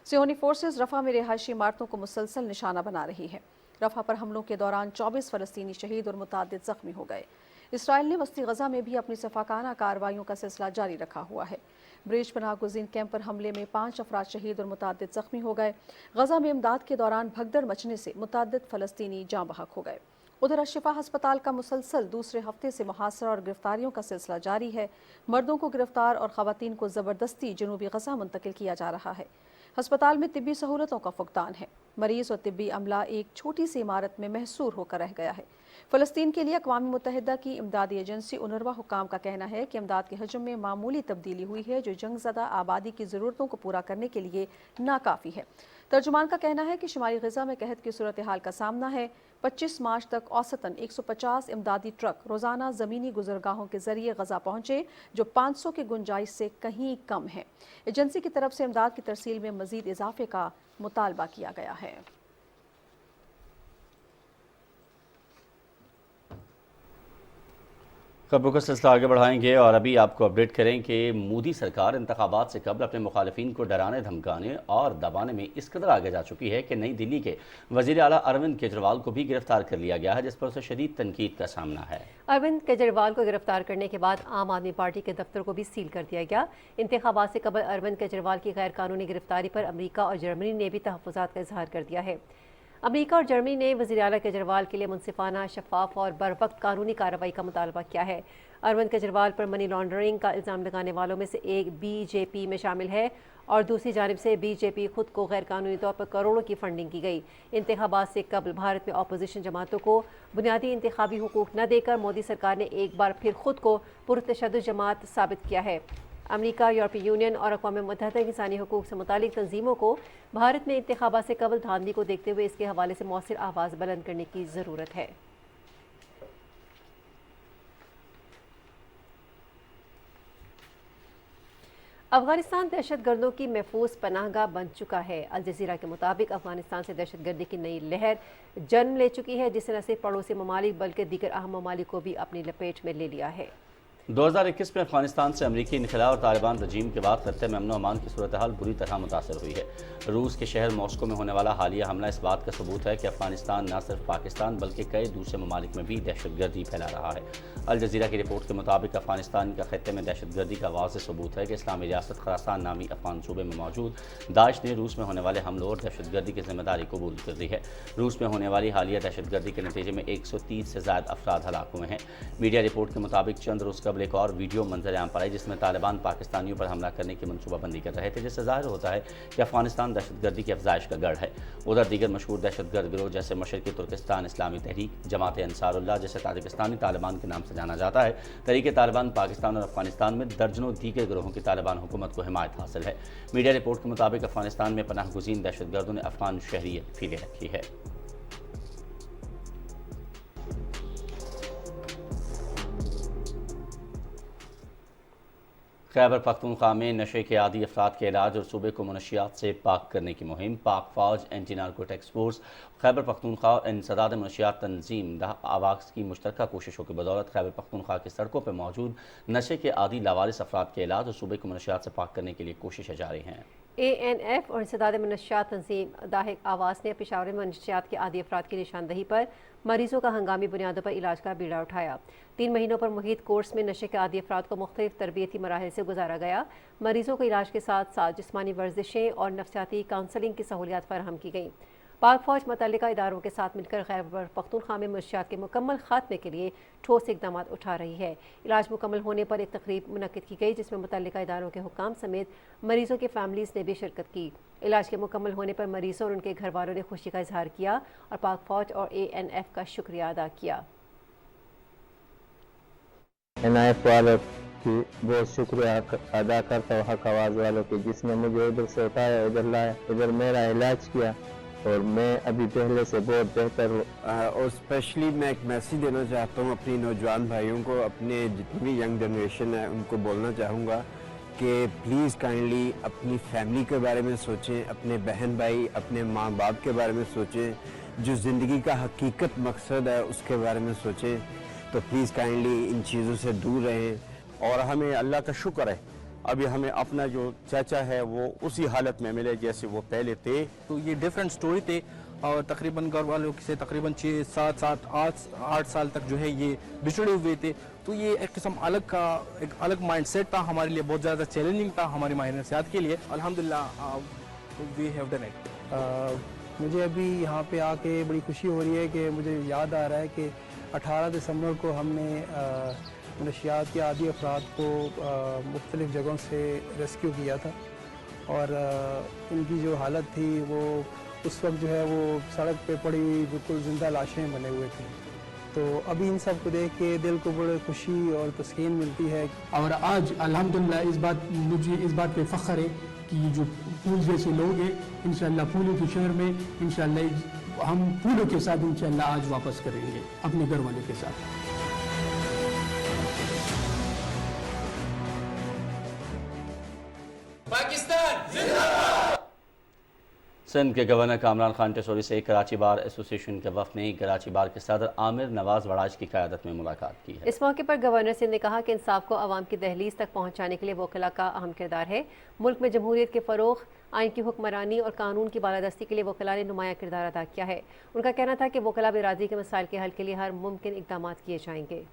सियोनी फोर्सेस रफ़ा में रिहायशी इमारतों को मुसलसल निशाना बना रही है। रफ़ा पर हमलों के दौरान 24 फ़लस्तीनी शहीद और मुतादिद ज़ख्मी हो गए। इसराइल ने वस्ती गजा में भी अपनी सफाकाना कार्रवाइयों का सिलसिला जारी रखा हुआ है। ब्रिज पनाह गुज़ीन कैंप पर हमले में 5 अफराद शहीद और मुतादिद ज़ख्मी हो गए। गजा में इमदाद के दौरान भगदड़ मचने से मुतादिद फ़लस्तीनी जाँ बहक हो गए। उधर अशिफा हस्पताल का मुसलसल दूसरे हफ्ते से मुहासरा और गिरफ्तारियों का सिलसिला जारी है। मर्दों को गिरफ्तार और ख़वातीन को ज़बरदस्ती जनूबी गजा मुंतकिल किया जा रहा है। हस्पताल में तिब्बी सहूलतों का फुकदान है। मरीज और तिब्बी अमला एक छोटी सी इमारत में महसूर होकर रह गया है। फ़लस्तीन के लिए अक़वाम मुत्तहिदा की इमदादी एजेंसी UNRWA हुक्काम का कहना है कि इमदाद के हजम में मामूली तब्दीली हुई है, जो जंगज़दा आबादी की ज़रूरतों को पूरा करने के लिए नाकाफ़ी है। तर्जुमान का कहना है कि शुमाली गज़ा में कहत की सूरत हाल का सामना है। 25 मार्च तक औसतन 150 इमदादी ट्रक रोज़ाना ज़मीनी गुज़रगाहों के ज़रिए गज़ा पहुँचे, जो 500 की गुंजाइश से कहीं कम है। एजेंसी की तरफ से इमदाद की तरसील में मज़ीद इजाफे का मुतालबा किया गया है। खबरों का सिलसिला आगे बढ़ाएंगे और अभी आपको अपडेट करें कि मोदी सरकार इंतखाबात से कबल अपने मुखालिफिन को डराने, धमकाने और दबाने में इस कदर आगे जा चुकी है कि नई दिल्ली के वज़ीर आला अरविंद केजरीवाल को भी गिरफ्तार कर लिया गया है, जिस पर उसे शदीद तनकीद का सामना है। अरविंद केजरीवाल को गिरफ्तार करने के बाद आम आदमी पार्टी के दफ्तर को भी सील कर दिया गया। इंतखाबात से कबल अरविंद केजरीवाल की गैर कानूनी गिरफ्तारी पर अमरीका और जर्मनी ने भी तहफ़्फ़ुज़ात का इजहार कर दिया है। अमरीका और जर्मनी ने वज़ीर आला केजरीवाल के लिए मुनसिफाना, शफाफ और बरवक्त कानूनी कार्रवाई का मुतालबा किया है। अरविंद केजरीवाल पर मनी लॉन्ड्रिंग का इल्ज़ाम लगाने वालों में से एक बीजेपी में शामिल है और दूसरी जानिब से बीजेपी खुद को गैर कानूनी तौर पर करोड़ों की फंडिंग की गई। इंतखाबात से कबल भारत में अपोजिशन जमातों को बुनियादी इंतखाबी हुकूक न देकर मोदी सरकार ने एक बार फिर खुद को पुरतशद्दुद जमात साबित किया है। अमेरिका, यूरोपीय यूनियन और अक़वाम मुत्तहिदा की इंसानी हुकूक से मुतालिक तंजीमों को भारत में इंतखाबात से कबल धांधली को देखते हुए इसके हवाले से मौसर आवाज़ बुलंद करने की ज़रूरत है। अफगानिस्तान दहशतगर्दों की महफूज पनाहगाह बन चुका है। अल जज़ीरा के मुताबिक अफगानिस्तान से दहशतगर्दी की नई लहर जन्म ले चुकी है, जिसने न सिर्फ पड़ोसी ममालिक बल्कि दीगर अहम ममालिक को भी अपनी लपेट में ले लिया है। 2021 में अफगानिस्तान से अमरीकी इनखला और तालिबान रजीम के बाद खत्ते में अमन व अमान की सूरत हाल बुरी तरह मुतासर हुई है। रूस के शहर मॉस्को में होने वाला हालिया हमला इस बात का सबूत है कि अफगानिस्तान न सिर्फ पाकिस्तान बल्कि कई दूसरे ममालिक में भी दहशतगर्दी फैला रहा है। अल जज़ीरा की रिपोर्ट के मुताबिक अफगानिस्तान का खत्ते में दहशतगर्दी का वाज़ेह सबूत है कि इस्लामी रियासत खुरासान नामी अफगान सूबे में मौजूद दाइश ने रूस में होने वाले हमलों और दहशतगर्दी की जिम्मेदारी कबूल कर दी है। रूस में होने वाली हालिया दहशतगर्दी के नतीजे में 130 से ज़्यादा अफराद हलाक हुए हैं। मीडिया रिपोर्ट के मुताबिक चंद रोज़ कबल एक और वीडियो मंजर आम पर आई, जिसमें तालिबान पाकिस्तानियों पर हमला करने की मनसूबाबंदी कर रहे थे, जिससे जाहिर होता है कि अफगानिस्तान दहशतगर्दी की अफजाइश का गढ़ है। उधर दीगर मशहूर दहशतगर्द गिरोह जैसे मशरक़ी तुर्किस्तान इस्लामी तहरीक, जमात अंसारुल्लाह जैसे ताजिकिस्तानी तालिबान के नाम से जाना जाता है, तहरीक तालिबान पाकिस्तान और अफगानिस्तान में दर्जनों दीगर गिरोहों की तालिबान हुकूमत को हिमायत हासिल है। मीडिया रिपोर्ट के मुताबिक अफगानिस्तान में पनाह गुज़ीन दहशतगर्दों ने अफगान शहरियत भी ले रखी है। खैबर पख्तूनख्वा में नशे के आदी अफराद के इलाज और सूबे को मनशियात से पाक करने की मुहिम। पाक फौज, anti narcotics force, Khyber Pakhtunkhwa और इंसदाद मनशियात तंजीम आवाज़ की मुश्तरका कोशिशों की बदौलत खैबर पख्तूनख्वा की सड़कों पर मौजूद नशे के आदी लावारिस अफराद के इलाज और सूबे को मनशियात से पाक करने के लिए कोशिशें जारी हैं। ANF और इंसदाद मनशियात तंजीम दाहिक आवाज़ ने पेशावर में मनशियात के आदी अफराद की निशानदही पर मरीजों का हंगामी बुनियादों पर इलाज का बीड़ा उठाया। 3 महीनों पर मुहित कोर्स में नशे के आदी अफराद को मुख्तलिफ तरबियती मराहिल से गुजारा गया। मरीजों को इलाज के साथ साथ जिस्मानी वर्जिशें और नफ्सियाती काउंसलिंग की सहूलियात फराहम की गई। पाक फौज मुतल्लिका इदारों के साथ मिलकर खैबर पख्तूनख्वा में मनशियात के मुकम्मल खात्मे के लिए ठोस इकदाम उठा रही है। इलाज मुकम्मल होने पर एक तकरीब मुनक्किद की गई, जिसमें मुतल्लिका इदारों के हुक्काम समेत मरीजों के फैमिलीज़ ने भी शिरकत की। इलाज के मुकम्मल होने पर मरीजों और उनके घर वालों ने खुशी का इजहार किया और पाक फौज और ANF का शुक्रिया अदा किया। NIF वालों की बहुत शुक्रिया अदा करता हूँ, हक आवाज़ वालों की, जिसने मुझे उधर से उठाया, इधर लाया, इधर मेरा इलाज किया और मैं अभी पहले से बहुत बेहतर हूँ। और स्पेशली मैं एक मैसेज देना चाहता हूँ अपनी नौजवान भाइयों को, अपने जितनी भी यंग जनरेशन है उनको बोलना चाहूँगा कि प्लीज़ काइंडली अपनी फैमिली के बारे में सोचें, अपने बहन भाई, अपने माँ बाप के बारे में सोचें, जो ज़िंदगी का हकीकत मकसद है उसके बारे में सोचें। तो प्लीज़ काइंडली इन चीज़ों से दूर रहें। और हमें अल्लाह का शुक्र है अभी हमें अपना जो चाचा है वो उसी हालत में मिले जैसे वो पहले थे। तो ये डिफरेंट स्टोरी थे और तकरीबन घर वालों से तकरीबन 6, 7, 8 साल तक जो है ये बिछड़े हुए थे। तो ये एक किस्म एक अलग माइंडसेट था हमारे लिए, बहुत ज़्यादा चैलेंजिंग था हमारी माहिर के लिए। अल्हम्दुलिल्लाह वी हैव डन इट। मुझे अभी यहाँ पे आके बड़ी खुशी हो रही है कि मुझे याद आ रहा है कि 18 दिसंबर को हमने नशियात के आदी अफराद को मुख्तलिफ़ जगहों से रेस्क्यू किया था और उनकी जो हालत थी वो उस वक्त जो है वो सड़क पे पड़ी हुई बिल्कुल ज़िंदा लाशें बने हुए थे। तो अभी इन सब को देख के दिल को बड़ी खुशी और तस्कीन मिलती है। और आज अल्हम्दुलिल्लाह मुझे इस बात पे फ़ख्र है कि जो फूल जैसे लोग हैं इंशाअल्लाह फूलों के शहर में इंशाअल्लाह हम फूलों के साथ इंशाअल्लाह आज वापस करेंगे अपने घर वालों के साथ। सिंध के गवर्नर कामरान खान टेसोरी से कराची बार एसोसिएशन के वफ़द ने कराची बार के सदर आमिर नवाज वड़ाज की क़यादत में मुलाकात की है। इस मौके पर गवर्नर सिंध ने कहा कि इंसाफ को आवाम की दहलीज तक पहुँचाने के लिए वकला का अहम किरदार है। मुल्क में जमहूरियत के फ़रोग़, आइन की हुक्मरानी और कानून की बालादस्ती के लिए वकला ने नुमाया किरदार अदा किया है। उनका कहना था कि वकला बिरादरी के मसाइल के हल के लिए हर मुमकिन इक़दाम किए जाएंगे।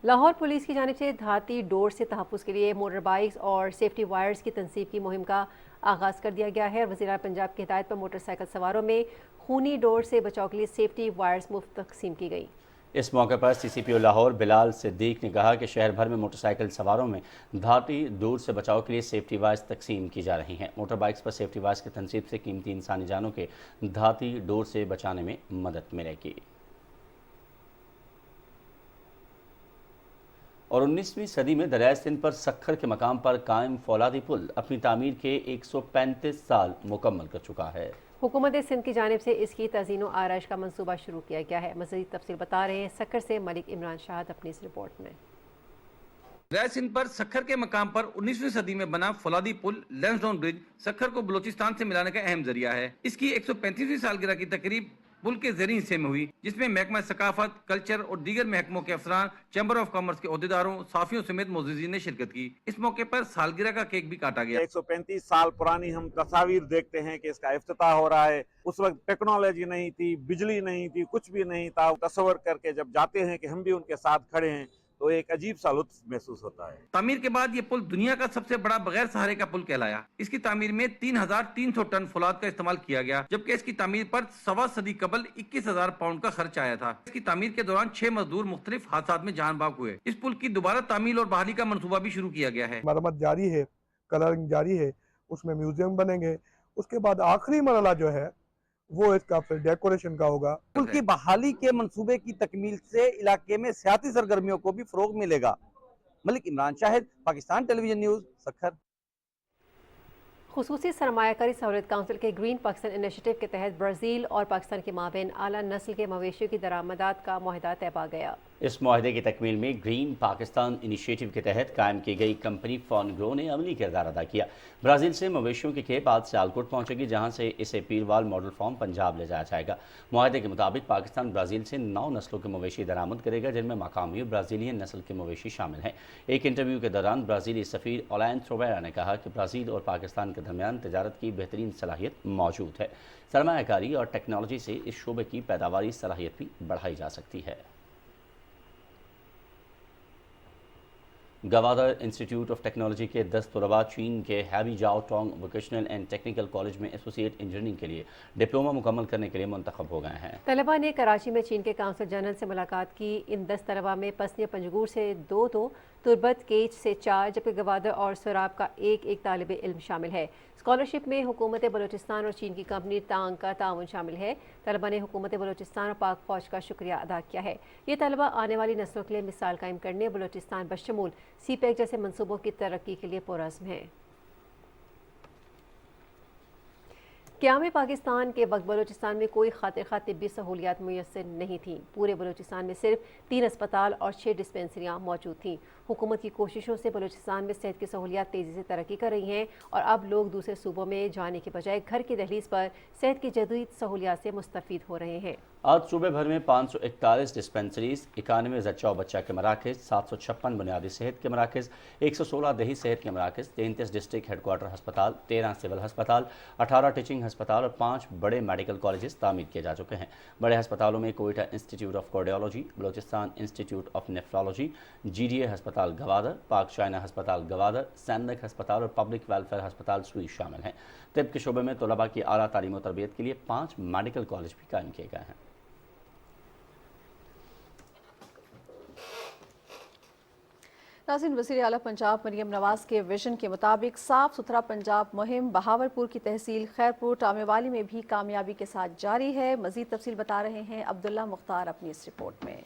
लाहौर पुलिस की जानिब से धाती डोर से तहफ़्फ़ुज़ के लिए मोटर बाइक्स और सेफ्टी वायर्स की तनसीब की मुहिम का आगाज़ कर दिया गया है और वज़ीर पंजाब की हिदायत पर मोटरसाइकिल सवारों में खूनी डोर से बचाव के लिए सेफ्टी वायर्स मुफ्त तकसीम की गई। इस मौके पर CCPO लाहौर बिलाल सिद्दीक ने कहा कि शहर भर में मोटरसाइकिल सवारों में धाती डोर से बचाव के लिए सेफ्टी वायर्स तकसीम की जा रही हैं। मोटर बाइक्स पर सेफ्टी वायर्स की तनसीब से कीमती इंसानी जानों के धाती डोर से बचाने में मदद मिलेगी। और 19वीं सदी में दरियाए सिंध पर सक्खर के मकाम पर कायम फौलादी पुल अपनी तामीर के 135 साल मुकम्मल कर चुका है। हुकूमत सिंध की जानिब से इसकी तज़ीन व आराइश का मंसूबा शुरू किया गया है। मज़ीद तफसील बता रहे हैं सक्खर से मलिक इमरान शाहद अपनी इस रिपोर्ट में। दरियाए सिंध पर सक्खर के मकाम पर 19वीं सदी में बना फौलादी पुल लैंसडाउन ब्रिज सक्खर को बलोचिस्तान से मिलाने का अहम जरिया है। इसकी 135वीं सालगिरह की तकरीब पुल के ज़रिए हिस्से में हुई, जिसमें महकमा सकाफत, कल्चर और दीगर महकमों के अफसरान, चैम्बर ऑफ कॉमर्स के अहदेदारों, साफियों समेत मोअज़्ज़िज़ीन ने शिरकत की। इस मौके पर सालगिरह का केक भी काटा गया। 135 साल पुरानी हम तस्वीर देखते हैं कि इसका इफ्तिताह हो रहा है। उस वक्त टेक्नोलॉजी नहीं थी, बिजली नहीं थी, कुछ भी नहीं था। तस्वर करके जब जाते हैं कि हम भी उनके साथ खड़े हैं तो एक अजीब सा लुत्फ महसूस होता है। तामीर के बाद ये पुल दुनिया का सबसे बड़ा बगैर सहारे का पुल कहलाया। इसकी तामीर में 3300 टन फौलाद का इस्तेमाल किया गया, जबकि इसकी तामीर पर 1.25 सदी कबल 21,000 पाउंड का खर्च आया था। इसकी तामीर के दौरान 6 मजदूर मुख्तलिफ हादसात में जान बाक हुए। इस पुल की दोबारा तामीर और बहाली का मंसूबा भी शुरू किया गया है। मरम्मत जारी है, कलरिंग जारी है, उसमें म्यूजियम बनेंगे। उसके बाद आखिरी मरला जो है वो इसका फिर डेकोरेशन का होगा। पुल की बहाली के मंसूबे की तकमील से इलाके में सियासी सरगर्मियों को भी फरोग मिलेगा। Malik Imran Shahid, Pakistan television news, Sukkur. खुसूसी सरमायाकारी सहूलियत काउंसिल के ग्रीन पाकिस्तान इनिशिएटिव के तहत ब्राज़ील और पाकिस्तान के माबेन आला नस्ल के मवेशियों की दरामदात का मुआहदा तय पा गया। इस मुआहदे की तकमील में ग्रीन पाकिस्तान इनिशिएटिव के तहत कायम की गई कंपनी फॉर्नग्रो ने अमली किरदार अदा किया। ब्राज़ील से मवेशियों की खेप आज सियालकोट पहुंचेगी, जहां से इसे पीरवाल मॉडल फार्म पंजाब ले जाया जाएगा। मुआहदे के मुताबिक पाकिस्तान ब्राज़ील से 9 नस्लों के मवेशी दरामद करेगा, जिनमें मकामी और ब्राज़ीलियन नस्ल के मवेशी शामिल हैं। एक इंटरव्यू के दौरान ब्राज़ीली सफ़ीर ओलैन थ्रोवेरा ने कहा कि ब्राज़ील और पाकिस्तान के दरमियान तजारत की बेहतरीन सलाहियत मौजूद है। सरमायाकारी और टेक्नोलॉजी से इस शोबे की पैदावारी सलाहियत भी बढ़ाई जा सकती है। गवादर इंस्टीट्यूट ऑफ टेक्नोलॉजी के 10 तलबा चीन के हैवी जाओ Tong vocational and technical college में एसोसिएट इंजीनियरिंग के लिए डिप्लोमा मुकम्मल करने के लिए मुंतखब हो गए हैं। तलबा ने कराची में चीन के काउंसिल जनरल से मुलाकात की। इन 10 तलबा में पसनिया पंजगूर से 2, तुर्बत केच से 4, जबकि गवादर और सुराब का एक तालिब इल्म शामिल है। स्कॉलरशिप में हुकूमत बलूचिस्तान और चीन की कंपनी टांग का ताउन शामिल है। तलबा ने हुकूमत बलूचिस्तान और पाक फौज का शुक्रिया अदा किया है। ये तलबा आने वाली नस्लों के लिए मिसाल कायम करने, बलूचिस्तान बशमूल CPEC जैसे मनसूबों की तरक्की के लिए पुरअज़्म है। क़याम पाकिस्तान के वक्त बलूचिस्तान में कोई खातिर खा तिब्बी सहूलियात मुयस्सर नहीं थीं। पूरे बलूचिस्तान में सिर्फ 3 अस्पताल और 6 डिस्पेंसरियाँ मौजूद थीं। हुकूमत की कोशिशों से बलूचिस्तान में सेहत की सहूलियात तेज़ी से तरक्की कर रही हैं और अब लोग दूसरे सूबों में जाने के बजाय घर की दहलीज पर सेहत की जदीद सहूलियात से मुस्तफ़ीद हो रहे हैं। आज सूबे भर में 541 डिस्पेंसरीज, 91 जच्चा बच्चा के मराकज़, 756 बुनियादी सेहत के मराकज़, 116 दही सेहत के मराकज़, 33 डिस्ट्रिक्ट हेडक्वार्टर अस्पताल, 13 सिविल अस्पताल, 18 टीचिंग अस्पताल और 5 बड़े मेडिकल कॉलेजेस तामीर किए जा चुके हैं। बड़े अस्पतालों में Quetta institute of cardiology, Balochistan institute of nephrology, GDA अस्पताल गवादर, पाक चाइना अस्पताल गवादर, सैनिक अस्पताल और पब्लिक वेलफेयर अस्पताल सुई शामिल हैं। तिब के शोबे में तलबा की आला तालीम और तरबियत के लिए 5 मेडिकल कॉलेज भी कायम किए गए हैं। नाज़रीन, वज़ीर आला पंजाब मरियम नवाज के विजन के मुताबिक साफ सुथरा पंजाब मुहिम बहावलपुर की तहसील खैरपुर टामेवाली में भी कामयाबी के साथ जारी है। मज़ीद तफसील बता रहे हैं अब्दुल्ला मुख्तार अपनी इस रिपोर्ट में।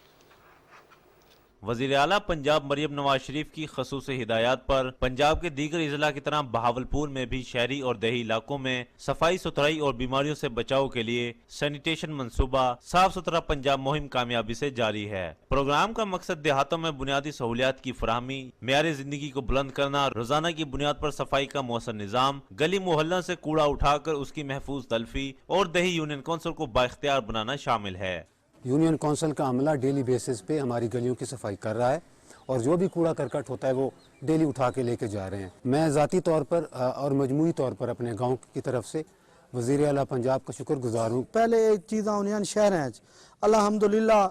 वज़ीर आला पंजाब मरियम नवाज शरीफ की खसूसी हिदायत पर पंजाब के दीगर इजला की तरह बहावलपुर में भी शहरी और देही इलाकों में सफाई सुथराई और बीमारियों से बचाव के लिए सैनिटेशन मंसूबा साफ सुथरा पंजाब मुहिम कामयाबी से जारी है। प्रोग्राम का मकसद देहातों में बुनियादी सहूलियात की फराहमी, मेयार जिंदगी को बुलंद करना, रोजाना की बुनियाद पर सफाई का मौसर निजाम, गली मोहल्ला से कूड़ा उठाकर उसकी महफूज तलफी और देही यूनियन कौंसिल को बाइख्तियार बनाना शामिल है। यूनियन कौंसिल का अमला डेली बेसिस पे हमारी गलियों की सफाई कर रहा है और जो भी कूड़ा करकट होता है वो डेली उठा के लेके जा रहे हैं। मैं ज़ाती तौर पर और मजमूई तौर पर अपने गांव की तरफ से वज़ीर आला पंजाब का शुक्रगुजार हूँ। पहले ये चीज़ां होंदियां शहर अलहमदुलिल्लाह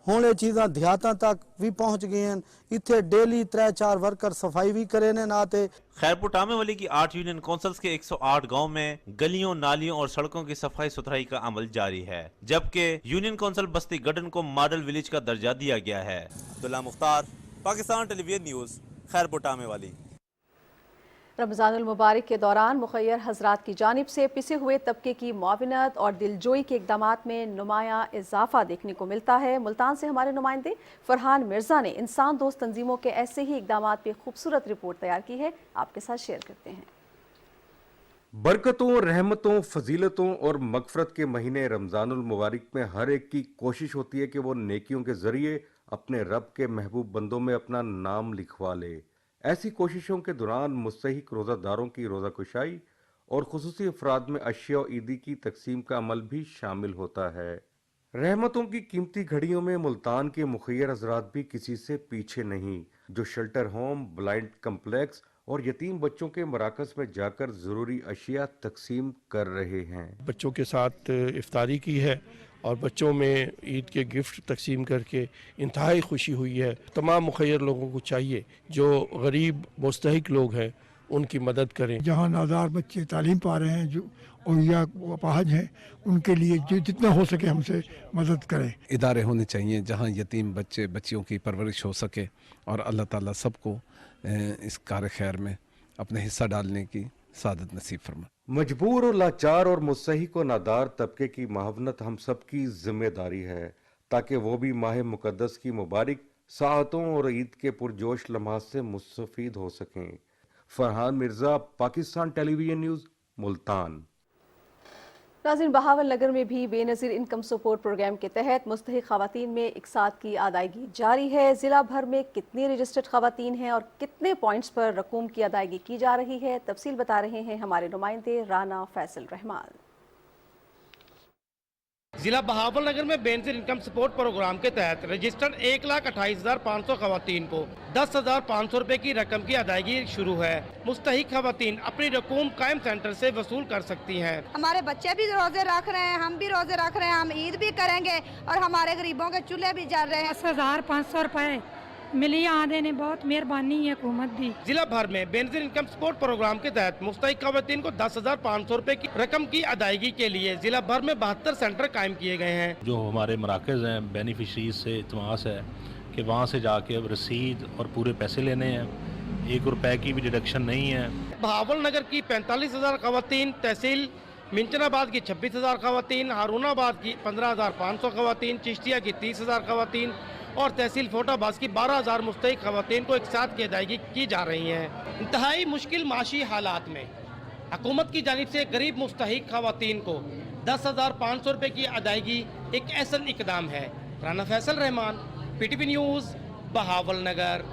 हुण ये चीज़ां देहातां तक भी पहुँच गई हैं। इत्थे डेली 3-4 वर्कर सफाई भी करे ने नाते। खैरपुर टामेवाली की 8 यूनियन कौंसिल्स के 108 गांव में गलियों, नालियों और सड़कों की सफाई सुथराई का अमल जारी है, जबकि यूनियन कौंसिल बस्ती गडन को मॉडल विलेज का दर्जा दिया गया है। Abdullah Mukhtar, Pakistan television news, Khairpur Tamewali. रमज़ानुल मुबारक के दौरान मुखय्यर हजरात की जानिब से पिसे हुए तबके की मुआविनत और दिलजोई के इक़दामात में नुमाया इजाफा देखने को मिलता है। मुल्तान से हमारे नुमाइंदे फरहान मिर्ज़ा ने इंसान दोस्त तंजीमों के ऐसे ही इक़दामात पर खूबसूरत रिपोर्ट तैयार की है, आपके साथ शेयर करते हैं। बरकतों, रहमतों, फजीलतों और मगफरत के महीने रमज़ानुल मुबारक में हर एक की कोशिश होती है कि वो नेकियों के ज़रिए अपने रब के महबूब बंदों में अपना नाम लिखवा ले। ऐसी कोशिशों के दौरान मुस्तहिक रोज़ादारों की रोज़ा कुशाई और खुसूसी अफराद में अशिया और ईदी की तकसीम का अमल भी शामिल होता है। रहमतों की कीमती घड़ियों में मुल्तान के मुखय्यर हज़रात भी किसी से पीछे नहीं, जो शेल्टर होम, ब्लाइंड कम्प्लेक्स और यतीम बच्चों के मराकज़ में जाकर ज़रूरी अशिया तकसीम कर रहे हैं। बच्चों के साथ इफ्तारी की है और बच्चों में ईद के गिफ्ट तकसीम करके इंतहाई खुशी हुई है। तमाम मुखय्यर लोगों को चाहिए जो गरीब मुस्तहिक लोग हैं उनकी मदद करें। जहाँ नादार बच्चे तालीम पा रहे हैं, जो और या अपाहज हैं, उनके लिए जो जितना हो सके हमसे मदद करें। इदारे होने चाहिए जहाँ यतीम बच्चे बच्चियों की परवरिश हो सके और अल्लाह ताला सबको इस कार खैर में अपने हिस्सा डालने की सादत नसीब फरमा। मजबूर और लाचार और मुस्तहिक और नादार तबके की मुआवनत हम सब की जिम्मेदारी है, ताकि वो भी माह मुकद्दस की मुबारक साअतों और ईद के पुरजोश लम्हात से मुस्तफीद हो सकें। Farhan Mirza, Pakistan television news, Multan. नाज़रीन, बहावल नगर में भी बेनज़ीर इनकम सपोर्ट प्रोग्राम के तहत मुस्तहिक ख़वातीन में इकसात की अदायगी जारी है। ज़िला भर में कितनी रजिस्टर्ड ख़वातीन हैं और कितने पॉइंट्स पर रकूम की अदायगी की जा रही है, तफसील बता रहे हैं हमारे नुमाइंदे राना फैसल रहमान। जिला बहावल नगर में बेनज़ीर इनकम सपोर्ट प्रोग्राम के तहत रजिस्टर्ड 1,28,500 खवातीन को 10,500 रुपए की रकम की अदायगी शुरू है। मुस्तहिक खवातीन अपनी रकूम कायम सेंटर से वसूल कर सकती हैं। हमारे बच्चे भी रोजे रख रहे हैं, हम भी रोजे रख रहे हैं, हम ईद भी करेंगे और हमारे गरीबों के चूल्हे भी जल रहे हैं। 10,500 रुपए मिली आधे ने, बहुत मेहरबानी है हुकूमत दी। जिला भर में बेनज़ीर इनकम सपोर्ट प्रोग्राम के तहत मुस्तहिक खवातीन को 10,500 रुपए की रकम की अदायगी के लिए जिला भर में 72 सेंटर कायम किए गए हैं। जो हमारे मराकज़ हैं बेनिफिशरीज से इत्मास है कि वहाँ से जाके अब रसीद और पूरे पैसे लेने हैं, 1 रुपए की भी डिडक्शन नहीं है। बहावल नगर की 45,000 खवातीन, तहसील मिंचनाबाद की 26,000 खवातीन, हारूनाबाद की 15,500 खवातीन, चिश्तिया की 30,000 खवातीन और तहसील फोटाबाज की 12,000 मुस्तहिक खवातीन को एक साथ की अदायगी की जा रही है। इंतहाई मुश्किल माशी हालात में हुकूमत की जानिब से गरीब मुस्तहिक खवातीन को 10,500 रुपए की अदायगी एक ऐसा इकदाम है। राना फैसल रहमान, PTV न्यूज़, बहावल नगर।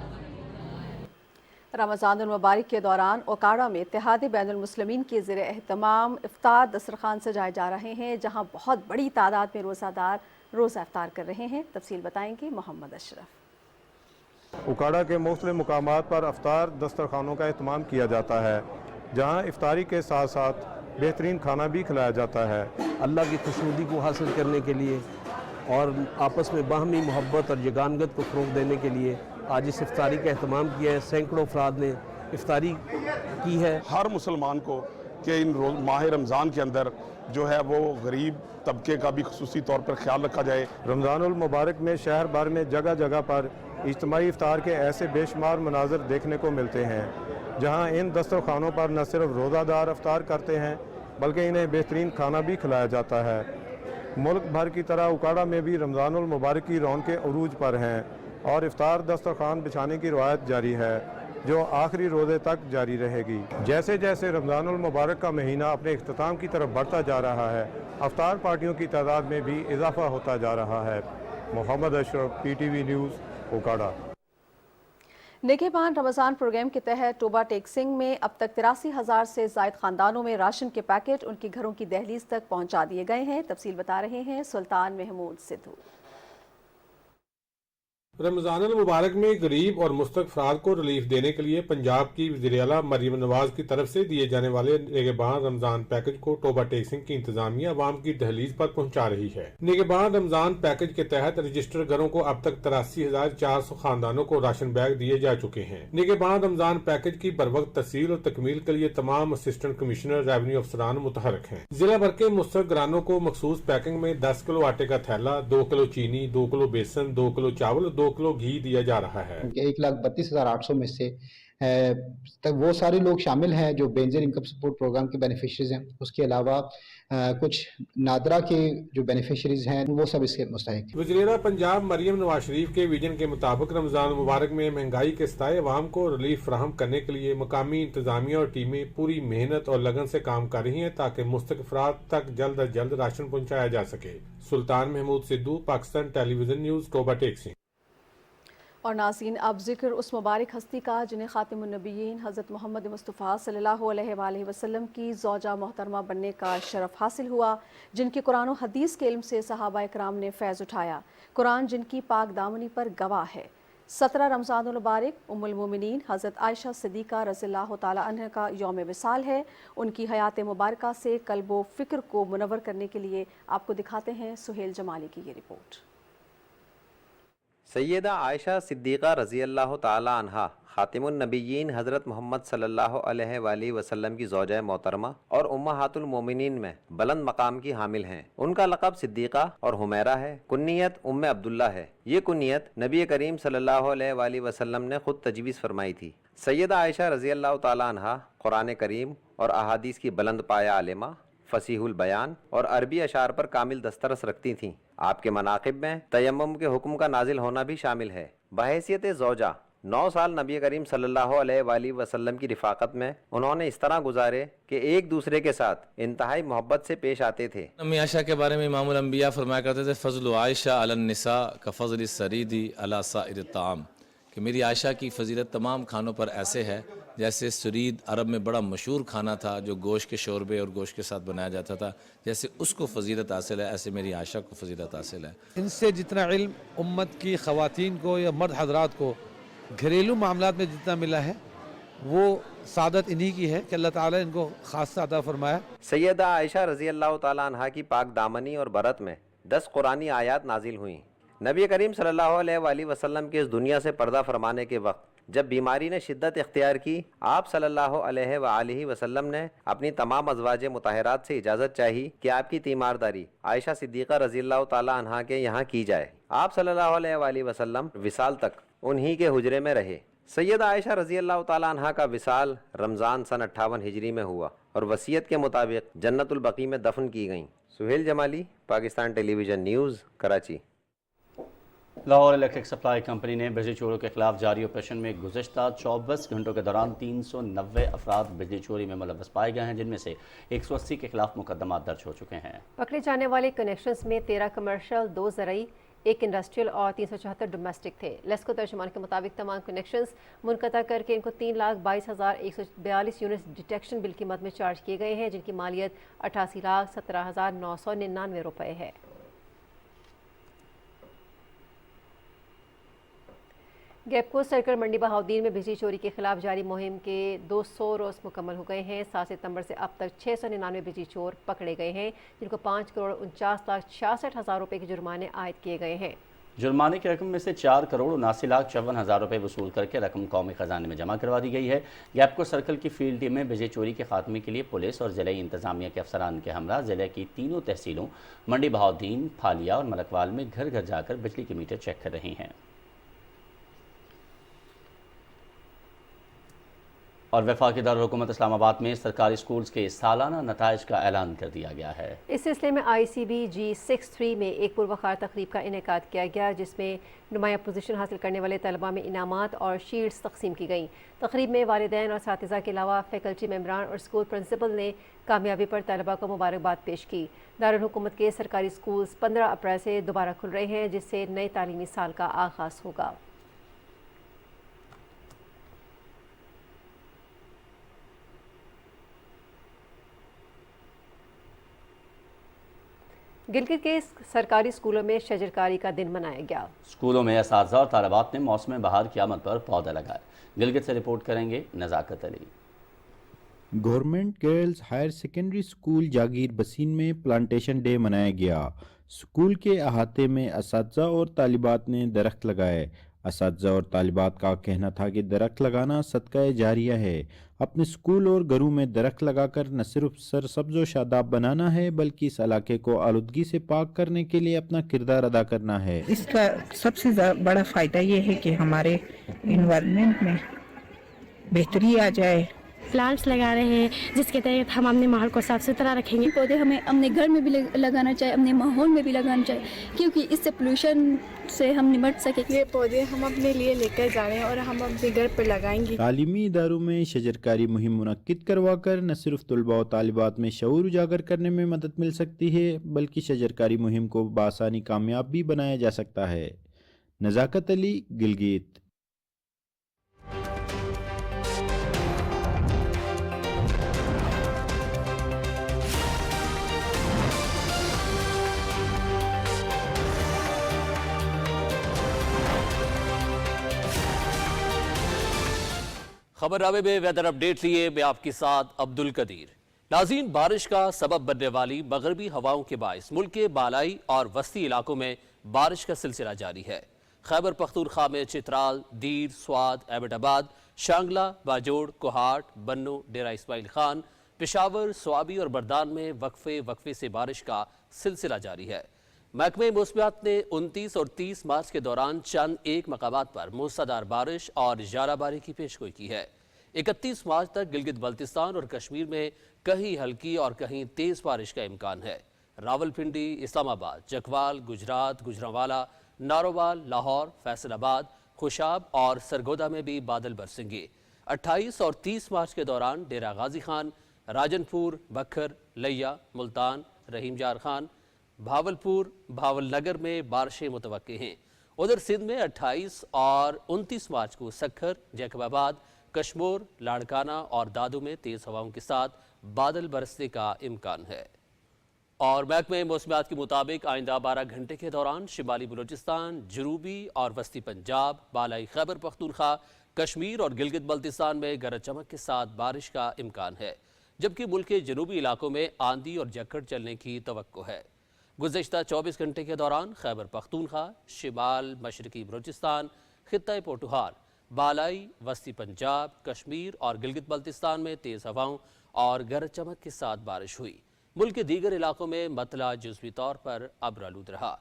रमज़ानुल मुबारक के दौरान ओकाड़ा में इत्तेहाद बैनुल मुस्लिमीन के ज़ेर एहतमाम इफ्तार दस्तरखान सजाए जा रहे हैं, जहां बहुत बड़ी तादाद में रोज़ादार रोज़ा इफ्तार कर रहे हैं। तफसील बताएंगे मोहम्मद अशरफ। ओकाड़ा के मुख्तलिफ मुकामात पर इफ्तार दस्तरखानों का एहतमाम किया जाता है, जहाँ इफ्तारी के साथ साथ बेहतरीन खाना भी खिलाया जाता है। अल्लाह की खुशनुदी को हासिल करने के लिए और आपस में बाहमी मोहब्बत और यगानगत को फ़रोग़ देने के लिए आज इस इफ्तारी का एहतमाम किया है। सैकड़ों अफराद ने इफ्तारी की है। हर मुसलमान को कि इन माह रमज़ान के अंदर जो है वो गरीब तबके का भी खुसूसी तौर पर ख्याल रखा जाए। रमज़ानुल मुबारक में शहर भर में जगह जगह पर اجتماعی افطار کے ایسے بے شمار مناظر دیکھنے کو ملتے ہیں جہاں ان دسترخوانوں پر نہ صرف روزہ دار افطار کرتے ہیں بلکہ انہیں بہترین کھانا بھی کھلایا جاتا ہے۔ ملک بھر کی طرح اکاڑا میں بھی رمضان المبارک کی رونقیں عروج پر ہیں اور افطار دسترخوان بچھانے کی روایت جاری ہے جو آخری روزے تک جاری رہے گی۔ جیسے جیسے رمضان المبارک کا مہینہ اپنے اختتام کی طرف بڑھتا جا رہا ہے، افطار پارٹیوں کی تعداد میں بھی اضافہ ہوتا جا رہا ہے۔ Muhammad Ashraf, P T V news, Okara. Nigehban Ramzan programme کے تحت ٹوبہ ٹیکسنگ میں اب تک 83,000 سے زائد خاندانوں میں راشن کے پیکٹ ان کے گھروں کی دہلیز تک پہنچا دیے گئے ہیں۔ تفصیل بتا رہے ہیں سلطان محمود سدھو۔ رمضان المبارک میں غریب اور مستحق افراد کو ریلیف دینے کے لیے پنجاب کی وزیر اعلیٰ مریم نواز کی طرف سے دیے جانے والے نگہبان رمضان پیکج کو ٹوبہ ٹیکسنگ کی انتظامیہ عوام کی دہلیز پر پہنچا رہی ہے۔ نگہبان رمضان پیکج کے تحت رجسٹر گھروں کو اب تک 83,400 خاندانوں کو راشن بیگ دیے جا چکے ہیں۔ نگہبان رمضان پیکج کی بروقت ترسیل اور تکمیل کے لیے تمام اسسٹنٹ کمشنر ریونیو افسران متحرک ہیں۔ ضلع بھر کے مستحق گھرانوں کو مخصوص پیکنگ میں 10 کلو آٹے کا تھیلا، 2 کلو چینی، 2 کلو بیسن، 2 کلو چاول، 2 کلو گھی دیا جا رہا ہے۔ 1,32,800 میں سے وہ سارے لوگ شامل ہیں جو بینظیر انکم سپورٹ پروگرام کے بینیفیشریز ہیں۔ اس کے علاوہ کچھ نادرا کے جو بینیفیشریز ہیں وہ سب اس کے مستحق ہیں۔ وزیر اعلیٰ پنجاب مریم نواز شریف کے ویژن کے مطابق رمضان المبارک میں مہنگائی کے ستائے عوام کو ریلیف فراہم کرنے کے لیے مقامی انتظامیہ اور ٹیمیں پوری محنت اور لگن سے کام کر رہی ہیں تاکہ مستحق افراد تک جلد از جلد راشن پہنچایا جا سکے۔ سلطان Mahmood Sidhu, Pakistan television news, Toba taxing. اور ناظرین، اب ذکر اس مبارک ہستی کا جنہیں خاتم النبیین حضرت محمد مصطفیٰ صلی اللہ علیہ وآلہ وسلم کی زوجہ محترمہ بننے کا شرف حاصل ہوا، جن کے قرآن و حدیث کے علم سے صحابہ اکرام نے فیض اٹھایا۔ قرآن جن کی پاک دامنی پر گواہ ہے۔ 17 رمضان المبارک ام المومنین حضرت عائشہ صدیقہ رضی اللہ تعالیٰ عنہ کا یوم وصال ہے۔ ان کی حیات مبارکہ سے قلب و فکر کو منور کرنے کے لیے آپ کو دکھاتے ہیں سہیل جمالی کی یہ رپورٹ۔ سیدہ عائشہ صدیقہ رضی اللہ تعالی عنہا خاتم النبیین حضرت محمد صلی اللہ علیہ وآلہ وسلم کی زوجہ محترمہ اور امہات المومنین میں بلند مقام کی حامل ہیں۔ ان کا لقب صدیقہ اور حمیرہ ہے۔ کنیت ام عبداللہ ہے۔ یہ کنیت نبی کریم صلی اللہ علیہ وآلہ وسلم نے خود تجویز فرمائی تھی۔ سیدہ عائشہ رضی اللہ تعالی عنہا قرآن کریم اور احادیث کی بلند پایہ عالمہ، فصیح البیان اور عربی اشعار پر کامل دسترس رکھتی تھیں۔ آپ کے مناقب میں تیمم کے حکم کا نازل ہونا بھی شامل ہے۔ بحیثیت زوجہ 9 سال نبی کریم صلی اللہ علیہ وآلہ وسلم کی رفاقت میں انہوں نے اس طرح گزارے کہ ایک دوسرے کے ساتھ انتہائی محبت سے پیش آتے تھے۔ امی عائشہ کے بارے میں امام الانبیاء فرمایا کرتے تھے فضل عائشہ علی النساء کفضل السرید علی سائر الطعام، کہ میری عائشہ کی فضیلت تمام کھانوں پر ایسے ہے جیسے سرید عرب میں بڑا مشہور کھانا تھا جو گوشت کے شوربے اور گوشت کے ساتھ بنایا جاتا تھا، جیسے اس کو فضیلت حاصل ہے ایسے میری عائشہ کو فضیلت حاصل ہے۔ ان سے جتنا علم امت کی خواتین کو یا مرد حضرات کو گھریلو معاملات میں جتنا ملا ہے وہ سعادت انہی کی ہے کہ اللہ تعالیٰ ان کو خاصہ عطا فرمایا۔ سیدہ عائشہ رضی اللہ تعالیٰ عنہا کی پاک دامنی اور برت میں 10 قرآنی آیات نازل ہوئیں۔ نبی کریم صلی اللہ علیہ وآلہ وسلم کے اس دنیا سے پردہ فرمانے کے وقت جب بیماری نے شدت اختیار کی، آپ صلی اللہ علیہ وآلہ وسلم نے اپنی تمام ازواج مطہرات سے اجازت چاہی کہ آپ کی تیمارداری عائشہ صدیقہ رضی اللہ تعالیٰ عنہا کے یہاں کی جائے۔ آپ صلی اللہ علیہ وآلہ وسلم وصال تک انہی کے حجرے میں رہے۔ سیدہ عائشہ رضی اللہ تعالیٰ عنہا کا وصال رمضان سن 58 ہجری میں ہوا اور وصیت کے مطابق جنت البقیع میں دفن کی گئیں۔ Sohail Jamali, Pakistan television news, Karachi. Lahore electric supply company نے بجلی چوروں کے خلاف جاری آپریشن میں گزشتہ 24 گھنٹوں کے دوران 390 افراد بجلی چوری میں ملوث پائے گئے ہیں، جن میں سے 180 کے خلاف مقدمات درج ہو چکے ہیں۔ پکڑے جانے والے کنیکشنز میں 13 کمرشل، 2 زرعی، 1 انڈسٹریل اور 374 ڈومیسٹک تھے۔ لیسکو ترجمان کے مطابق تمام کنیکشنز منقطع کر کے ان کو 3,22,142 یونٹس ڈیٹیکشن بل قیمت میں چارج کیے گئے ہیں، جن کی مالیت 88,17,999 روپے ہے۔ گیپکو سرکل منڈی بہاؤدین میں بجلی چوری کے خلاف جاری مہم کے 200 روز مکمل ہو گئے ہیں۔ 7 ستمبر سے اب تک 699 بجلی چور پکڑے گئے ہیں، جن کو 5,49,66,000 روپے کے جرمانے عائد کیے گئے ہیں۔ جرمانے کی رقم میں سے 4,79,54,000 روپے وصول کر کے رقم قومی خزانے میں جمع کروا دی گئی ہے۔ گیپکو سرکل کی فیلڈ ٹیم میں بجلی چوری کے خاتمے کے لیے پولیس اور ضلعی انتظامیہ کے افسران کے ہمراہ ضلع کی تینوں تحصیلوں منڈی بہاؤدین، پھالیا اور ملکوال میں گھر گھر جا کر بجلی کے میٹر چیک کر رہی ہیں۔ اور وفاقی دارالحکومت اسلام آباد میں سرکاری سکولز کے سالانہ نتائج کا اعلان کر دیا گیا ہے۔ اس سلسلے میں ICB G63 میں ایک پروقار تقریب کا انعقاد کیا گیا، جس میں نمایاں پوزیشن حاصل کرنے والے طلباء میں انعامات اور شیلڈز تقسیم کی گئیں۔ تقریب میں والدین اور اساتذہ کے علاوہ فیکلٹی ممبران اور اسکول پرنسپل نے کامیابی پر طلباء کو مبارکباد پیش کی۔ دارالحکومت کے سرکاری سکولز 15 اپریل سے دوبارہ کھل رہے ہیں، جس سے نئے تعلیمی سال کا آغاز ہوگا۔ گلگت کے سرکاری اسکولوں میں شجرکاری کا دن منایا گیا۔ اسکولوں میں اساتذہ اور طالبات نے موسم بہار کی آمد پر پودے لگائے۔ گلگت سے رپورٹ کریں گے Nazakat Ali. Government girls higher secondary school Jagir Basin میں پلانٹیشن ڈے منایا گیا۔ اسکول کے احاطے میں اساتذہ اور طالبات نے درخت لگائے۔ اساتذہ اور طالبات کا کہنا تھا کہ درخت لگانا صدقہ جاریہ ہے۔ اپنے اسکول اور گھروں میں درخت لگا کر نہ صرف سرسبز و شاداب بنانا ہے، بلکہ اس علاقے کو آلودگی سے پاک کرنے کے لیے اپنا کردار ادا کرنا ہے۔ اس کا سب سے بڑا فائدہ یہ ہے کہ ہمارے انوائرمنٹ میں بہتری آ جائے۔ پلانٹس لگا رہے ہیں جس کے تحت ہم اپنے ماحول کو صاف ستھرا رکھیں گے۔ پودے ہمیں اپنے گھر میں بھی لگانا چاہیے، اپنے ماحول میں بھی لگانا چاہیے، کیونکہ اس سے پولوشن سے ہم نمٹ سکیں۔ یہ پودے ہم اپنے لیے لے کر جا رہے ہیں اور ہم اپنے گھر پر لگائیں گے۔ تعلیمی اداروں میں شجرکاری مہم منعقد کروا کر نہ صرف طلباء و طالبات میں شعور اجاگر کرنے میں مدد مل سکتی ہے، بلکہ شجرکاری مہم کو بآسانی کامیاب بھی بنایا جا سکتا ہے۔ نزاکت علی، گلگت۔ خبر نامے میں ویدر اپڈیٹ لیے میں آپ کے ساتھ عبد القدیر۔ ناظرین، بارش کا سبب بننے والی مغربی ہواؤں کے باعث ملک کے بالائی اور وسطی علاقوں میں بارش کا سلسلہ جاری ہے۔ خیبر پختونخوا میں چترال، دیر، سوات، ایبٹ آباد، شانگلہ، باجوڑ، کوہاٹ، بنو، ڈیرہ اسماعیل خان، پشاور، سوابی اور بردان میں وقفے سے بارش کا سلسلہ جاری ہے۔ محکمہ موسمیات نے 29 اور 30 مارچ کے دوران چند ایک مقامات پر موسلادھار بارش اور ژالہ باری کی پیشگوئی کی ہے۔ 31 مارچ تک گلگت بلتستان اور کشمیر میں کہیں ہلکی اور کہیں تیز بارش کا امکان ہے۔ راولپنڈی، اسلام آباد، چکوال، گجرات، گجرانوالہ، ناروال، لاہور، فیصل آباد، خوشاب اور سرگودا میں بھی بادل برسیں گے۔ 28 اور 30 مارچ کے دوران ڈیرہ غازی خان، راجن پور، بکھر، لیا، ملتان، رحیم جار خان، بھاولپور، بھاول نگر میں بارشیں متوقع ہیں۔ ادھر سندھ میں 28 اور 29 مارچ کو سکھر، جیکب آباد، کشمور، لاڑکانہ اور دادو میں تیز ہواؤں کے ساتھ بادل برسنے کا امکان ہے۔ اور محکمہ موسمیات کے مطابق آئندہ 12 گھنٹے کے دوران شمالی بلوچستان، جنوبی اور وسطی پنجاب، بالائی خیبر پختونخوا، کشمیر اور گلگت بلتستان میں گرج چمک کے ساتھ بارش کا امکان ہے، جبکہ ملک کے جنوبی علاقوں میں آندھی اور جھکڑ چلنے کی توقع ہے۔ گزشتہ 24 گھنٹے کے دوران خیبر پختونخوا، شمال مشرقی بلوچستان، خطہ پوٹوہار، بالائی وسطی پنجاب، کشمیر اور گلگت بلتستان میں تیز ہواؤں اور گرج چمک کے ساتھ بارش ہوئی۔ ملک کے دیگر علاقوں میں مطلع جزوی طور پر ابر آلود رہا۔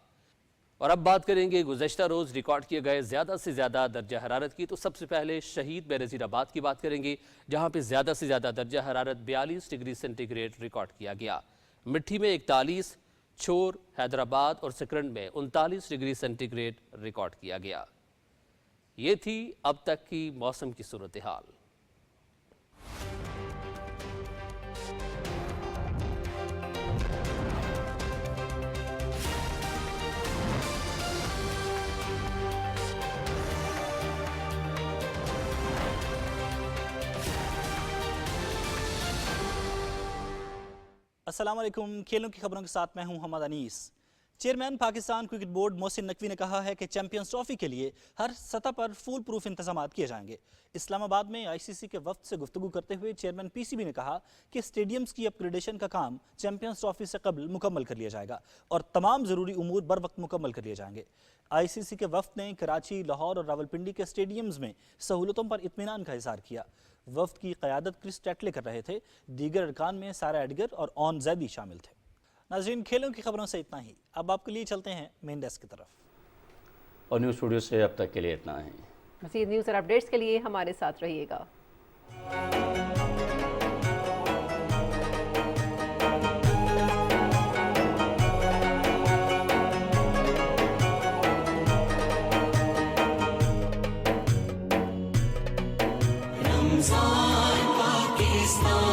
اور اب بات کریں گے گزشتہ روز ریکارڈ کیے گئے زیادہ سے زیادہ درجہ حرارت کی۔ تو سب سے پہلے شہید بینظیر آباد کی بات کریں گے، جہاں پہ زیادہ سے زیادہ درجہ حرارت 42 ڈگری سینٹی گریڈ ریکارڈ کیا گیا۔ مٹھی میں 41، چھور، حیدرآباد اور سکرنڈ میں 39 ڈگری سینٹی گریڈ ریکارڈ کیا گیا۔ یہ تھی اب تک کی موسم کی صورتحال۔ السلام علیکم، کھیلوں کی خبروں کے ساتھ میں ہوں حمد انیس۔ Chairman Pakistan cricket board Mohsin Naqvi نے کہا ہے کہ چیمپئنز ٹرافی کے لیے ہر سطح پر فول پروف انتظامات کیے جائیں گے۔ اسلام آباد میں ICC کے وفد سے گفتگو کرتے ہوئے چیئرمین PCB نے کہا کہ اسٹیڈیمز کی اپگریڈیشن کا کام چیمپئنز ٹرافی سے قبل مکمل کر لیا جائے گا اور تمام ضروری امور بر وقت مکمل کر لیے جائیں گے۔ ICC کے وفد نے کراچی، لاہور اور راولپنڈی کے اسٹیڈیمز میں سہولتوں پر اطمینان کا اظہار کیا۔ وفد کی قیادت کرس ٹیٹلے کر رہے تھے۔ دیگر ارکان میں سارا ایڈگر اور آن زیدی شامل تھے۔ ناظرین، کھیلوں کی خبروں سے اتنا ہی۔ اب آپ کے لیے چلتے ہیں مین ڈیسک کی طرف۔ اور نیوز اسٹوڈیو سے اب تک کے لیے اتنا ہے۔ مزید نیوز اور اپڈیٹس کے لیے ہمارے ساتھ رہیے گا۔ रमजान पाकिस्तान